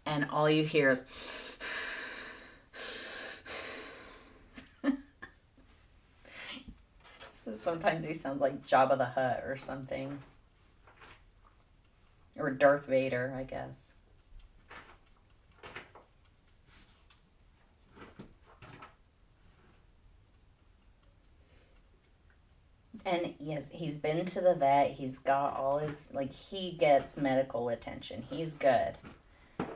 and all you hear is so sometimes he sounds like Jabba the Hutt or something. Or Darth Vader, I guess. And yes, he's been to the vet. He's got all his, like, he gets medical attention. He's good.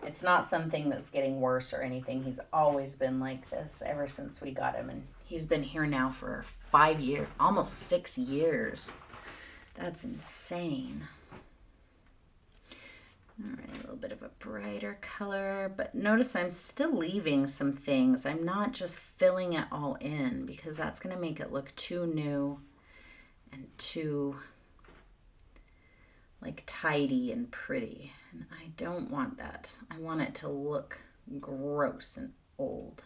It's not something that's getting worse or anything. He's always been like this ever since we got him. And he's been here now for 5 years, almost 6 years. That's insane. All right, a little bit of a brighter color, but notice I'm still leaving some things. I'm not just filling it all in, because that's going to make it look too new and too like tidy and pretty. And I don't want that. I want it to look gross and old.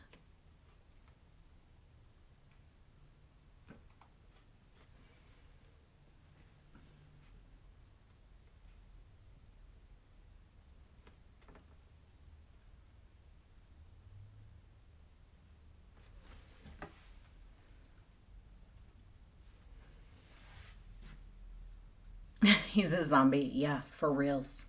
He's a zombie. Yeah, for reals.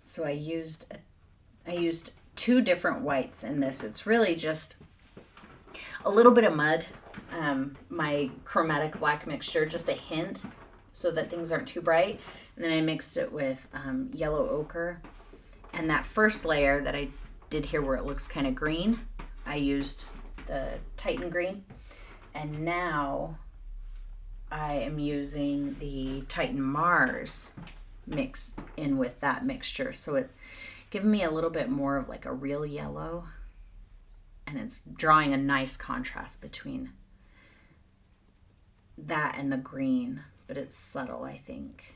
So I used two different whites in this. It's really just a little bit of mud, my chromatic black mixture, just a hint so that things aren't too bright. And then I mixed it with yellow ochre. And that first layer that I did here where it looks kind of green, I used the Titan green. And now I am using the Titan Mars mixed in with that mixture. So it's giving me a little bit more of like a real yellow, and it's drawing a nice contrast between that and the green, but it's subtle, I think.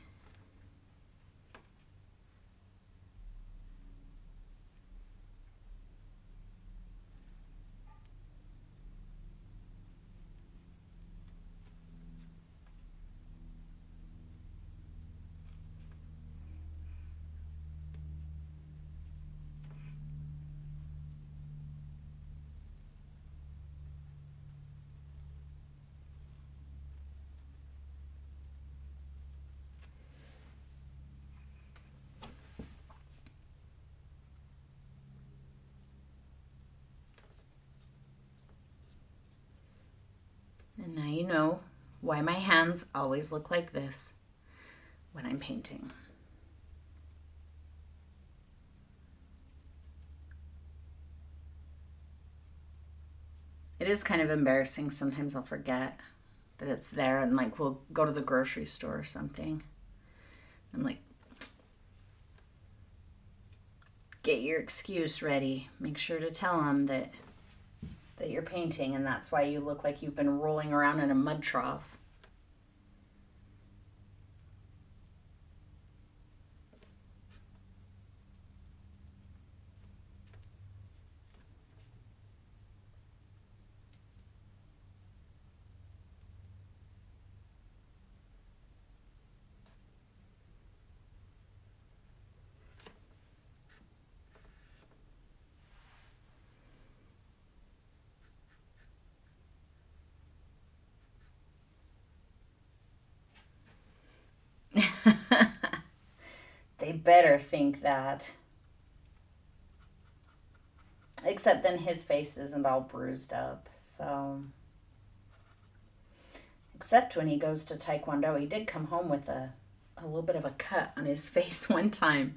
And now you know why my hands always look like this when I'm painting. It is kind of embarrassing. Sometimes I'll forget that it's there, and like we'll go to the grocery store or something. I'm like, get your excuse ready. Make sure to tell them that you're painting, and that's why you look like you've been rolling around in a mud trough. They better think that. Except then his face isn't all bruised up, so. Except when he goes to Taekwondo, he did come home with a little bit of a cut on his face one time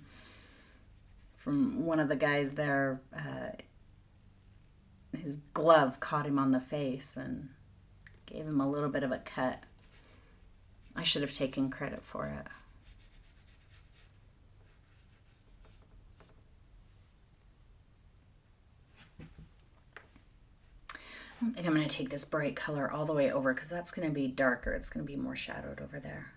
from one of the guys there. His glove caught him on the face and gave him a little bit of a cut. I should have taken credit for it. I don't think I'm going to take this bright color all the way over because that's going to be darker. It's going to be more shadowed over there.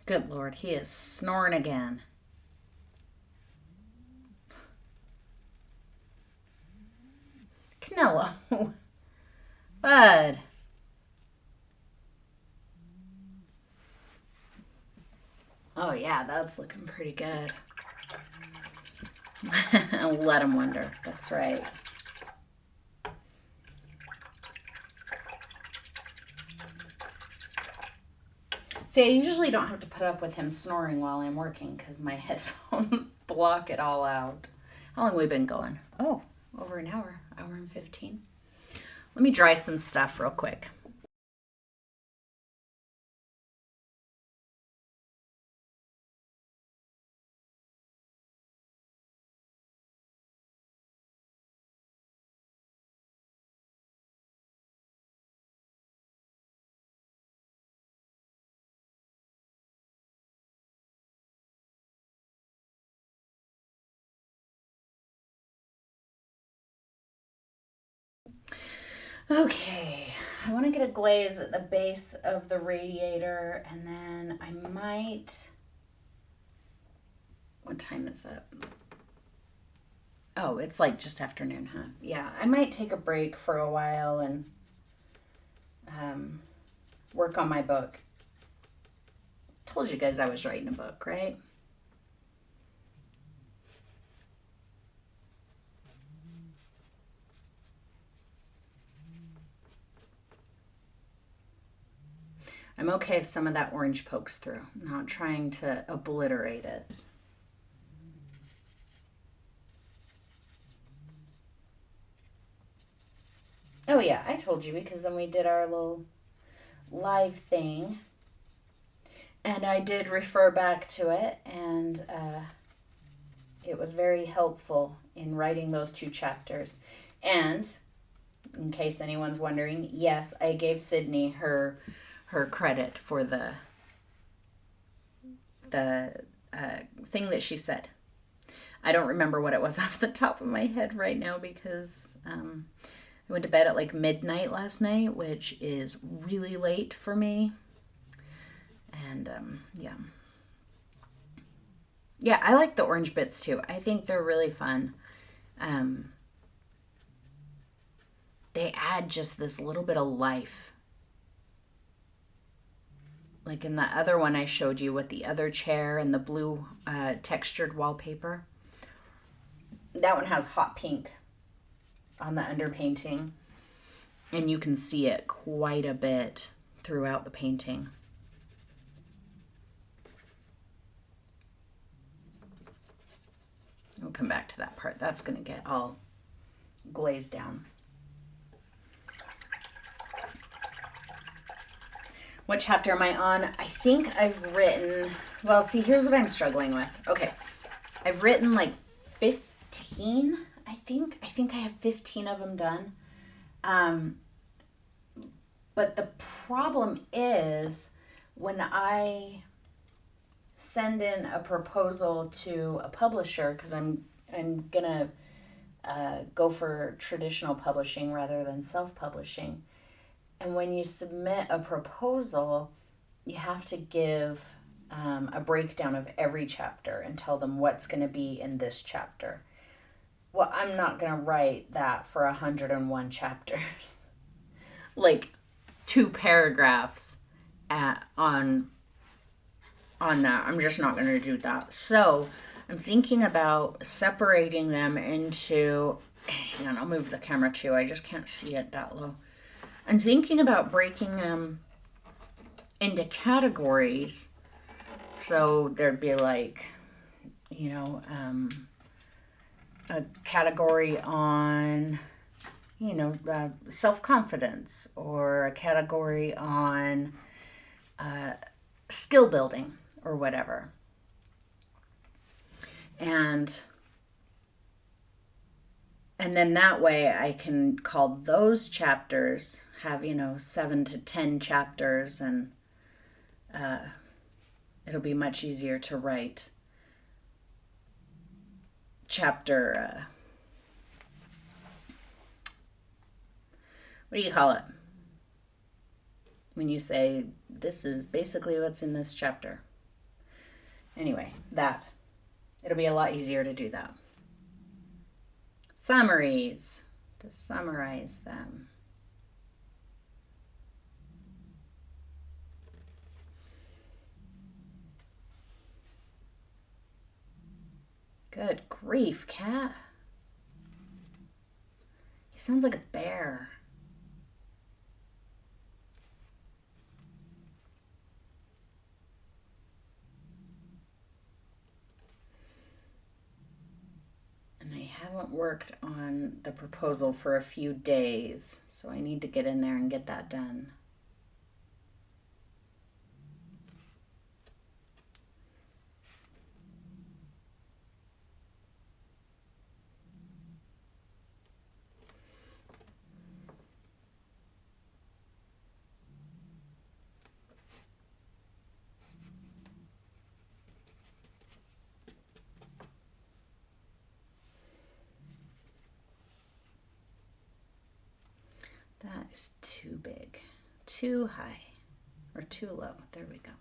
Good Lord, he is snoring again. Canelo. Bud. Oh yeah, that's looking pretty good. Let him wonder. That's right. See, I usually don't have to put up with him snoring while I'm working because my headphones block it all out. How long have we been going? Oh, over an hour and 15. Let me dry some stuff real quick. Okay, I want to get a glaze at the base of the radiator, and then I might... What time is it? Oh, it's like just afternoon, huh? Yeah, I might take a break for a while and work on my book. Told you guys I was writing a book, right? I'm okay if some of that orange pokes through. I'm not trying to obliterate it. Oh yeah, I told you, because then we did our little live thing. And I did refer back to it, and it was very helpful in writing those 2 chapters. And in case anyone's wondering, yes, I gave Sydney her credit for the thing that she said. I don't remember what it was off the top of my head right now, because I went to bed at like midnight last night, which is really late for me. And yeah, I like the orange bits too. I think they're really fun. They add just this little bit of life. Like in the other one I showed you with the other chair and the blue textured wallpaper. That one has hot pink on the underpainting, and you can see it quite a bit throughout the painting. We'll come back to that part. That's going to get all glazed down. What chapter am I on? I think I've written... Well, see, here's what I'm struggling with. Okay. I've written like 15, I think. I think I have 15 of them done. But the problem is when I send in a proposal to a publisher, because I'm gonna go for traditional publishing rather than self-publishing. And when you submit a proposal, you have to give a breakdown of every chapter and tell them what's going to be in this chapter. Well, I'm not going to write that for 101 chapters. Like 2 paragraphs on that. I'm just not going to do that. So I'm thinking about separating them into... Hang on, I'll move the camera too. I just can't see it that low. I'm thinking about breaking them into categories. So there'd be like, a category on, self-confidence, or a category on skill building or whatever. And then that way I can call those chapters, have, 7 to 10 chapters, and it'll be much easier to write chapter, what do you call it? When you say, this is basically what's in this chapter. Anyway, it'll be a lot easier to do that. Summaries, to summarize them. Good grief, cat. He sounds like a bear. And I haven't worked on the proposal for a few days, so I need to get in there and get that done. That is too big, too high, or too low. There we go.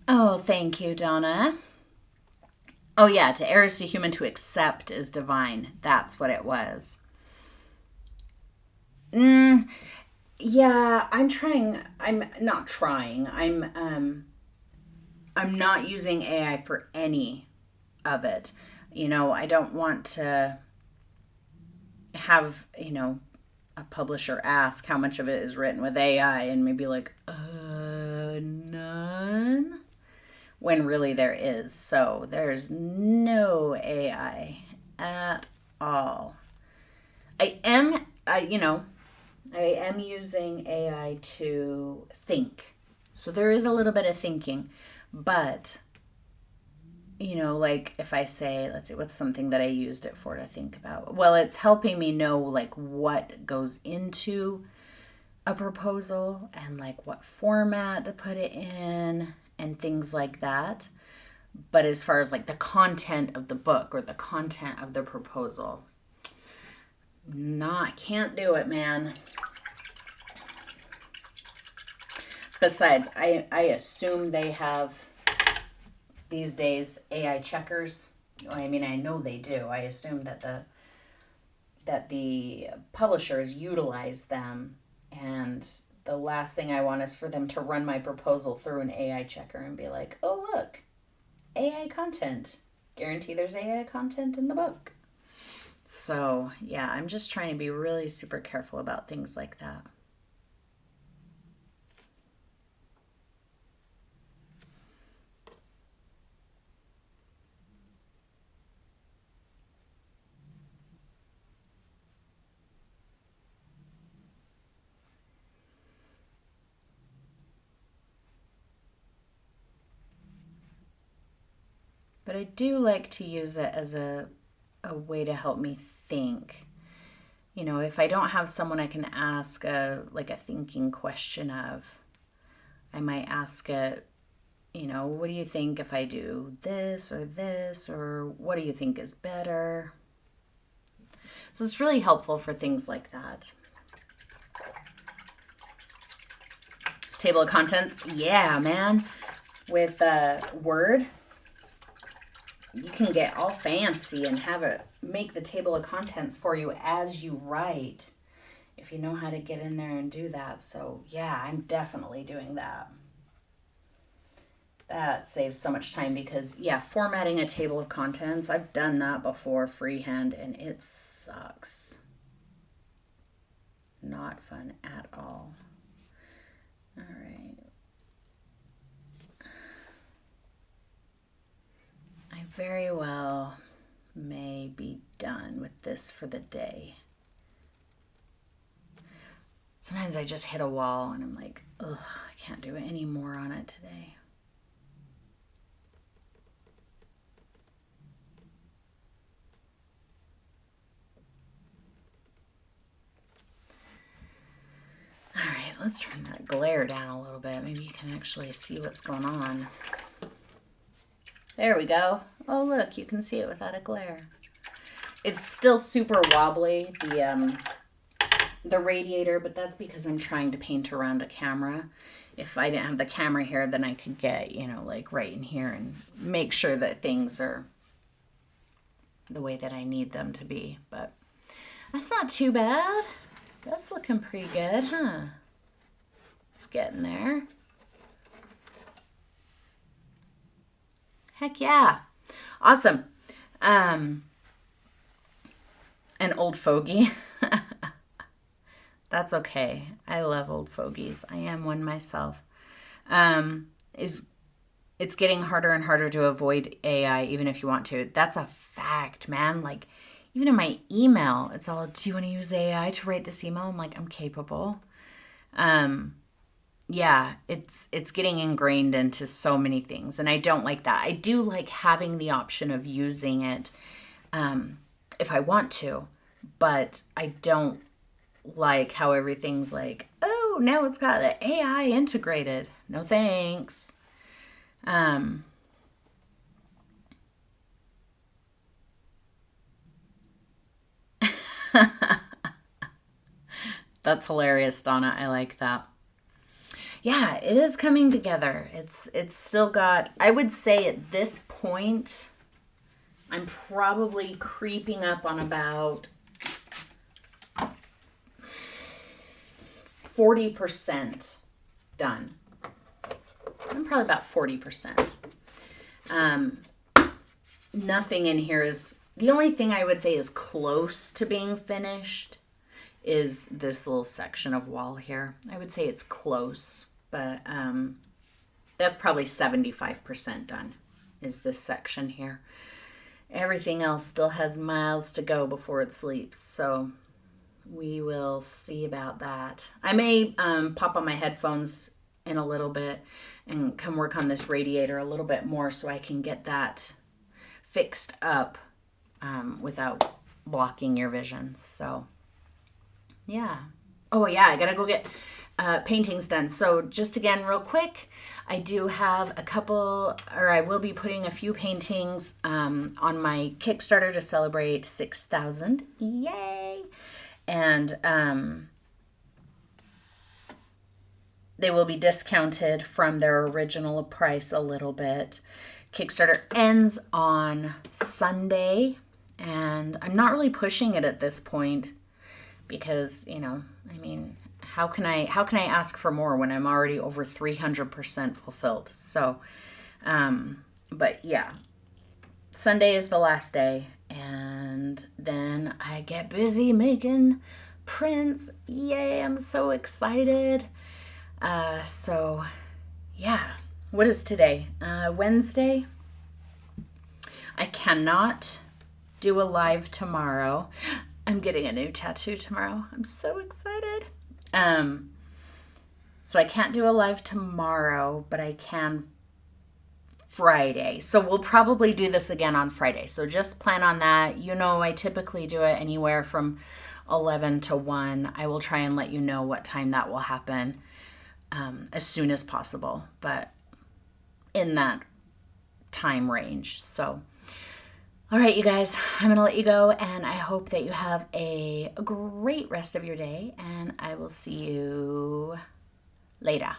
Oh, thank you, Donna. Oh, yeah, to err is to human, to accept is divine. That's what it was. Yeah, I'm trying. I'm not trying. I'm not using AI for any of it. I don't want to have, a publisher ask how much of it is written with AI and maybe like, none. When really there is. So there's no AI at all. I am, I am using AI to think. So there is a little bit of thinking, but like if I say, let's see, what's something that I used it for to think about? Well, it's helping me know like what goes into a proposal and like what format to put it in and things like that. But as far as like the content of the book or the content of the proposal, can't do it, man. Besides, I assume they have these days AI checkers. I mean, I know they do. I assume that the publishers utilize them, and the last thing I want is for them to run my proposal through an AI checker and be like, "Oh, look, AI content. Guarantee there's AI content in the book." So, yeah, I'm just trying to be really super careful about things like that. But I do like to use it as a way to help me think. If I don't have someone I can ask a thinking question of, I might ask it, what do you think if I do this, or what do you think is better? So it's really helpful for things like that. Table of contents, yeah, man. With Word, you can get all fancy and have it make the table of contents for you as you write, if you know how to get in there and do that. So yeah, I'm definitely doing that. That saves so much time because, yeah, formatting a table of contents, I've done that before freehand and it sucks. Not fun at all. All right. I very well may be done with this for the day. Sometimes I just hit a wall and I'm like, ugh, I can't do any more on it today. All right, let's turn that glare down a little bit. Maybe you can actually see what's going on. There we go. Oh, look, you can see it without a glare. It's still super wobbly, the radiator, but that's because I'm trying to paint around a camera. If I didn't have the camera here, then I could get, like right in here and make sure that things are the way that I need them to be. But that's not too bad. That's looking pretty good, huh? It's getting there. Heck yeah. Awesome. An old fogey. That's okay. I love old fogies. I am one myself. It's getting harder and harder to avoid AI, even if you want to. That's a fact, man. Like, even in my email, it's all, do you want to use AI to write this email? I'm like, I'm capable. Yeah, it's getting ingrained into so many things, and I don't like that. I do like having the option of using it if I want to, but I don't like how everything's like, oh, Woo! Now it's got the AI integrated. No thanks. That's hilarious, Donna. I like that. Yeah, it is coming together. It's still got, I would say at this point, I'm probably creeping up on about 40% done. I'm probably about 40%. Nothing in here is, the only thing I would say is close to being finished is this little section of wall here. I would say it's close, but that's probably 75% done, is this section here. Everything else still has miles to go before it sleeps, so we will see about that. I may pop on my headphones in a little bit and come work on this radiator a little bit more so I can get that fixed up without blocking your vision. So yeah. Oh yeah, I gotta go get paintings done. So just again, real quick, I do have a couple, or I will be putting a few paintings on my Kickstarter to celebrate 6,000. Yay! And they will be discounted from their original price a little bit. Kickstarter ends on Sunday, and I'm not really pushing it at this point because, you know, I mean, how can I ask for more when I'm already over 300% fulfilled? So, but yeah, Sunday is the last day, and then I get busy making prints. Yay, I'm so excited. So yeah, what is today? Wednesday. I cannot do a live tomorrow. I'm getting a new tattoo tomorrow. I'm so excited. So I can't do a live tomorrow, but I can Friday. So we'll probably do this again on Friday. So just plan on that. You know, I typically do it anywhere from 11 to 1. I will try and let you know what time that will happen as soon as possible, but in that time range. So, all right, you guys, I'm going to let you go, and I hope that you have a great rest of your day, and I will see you later.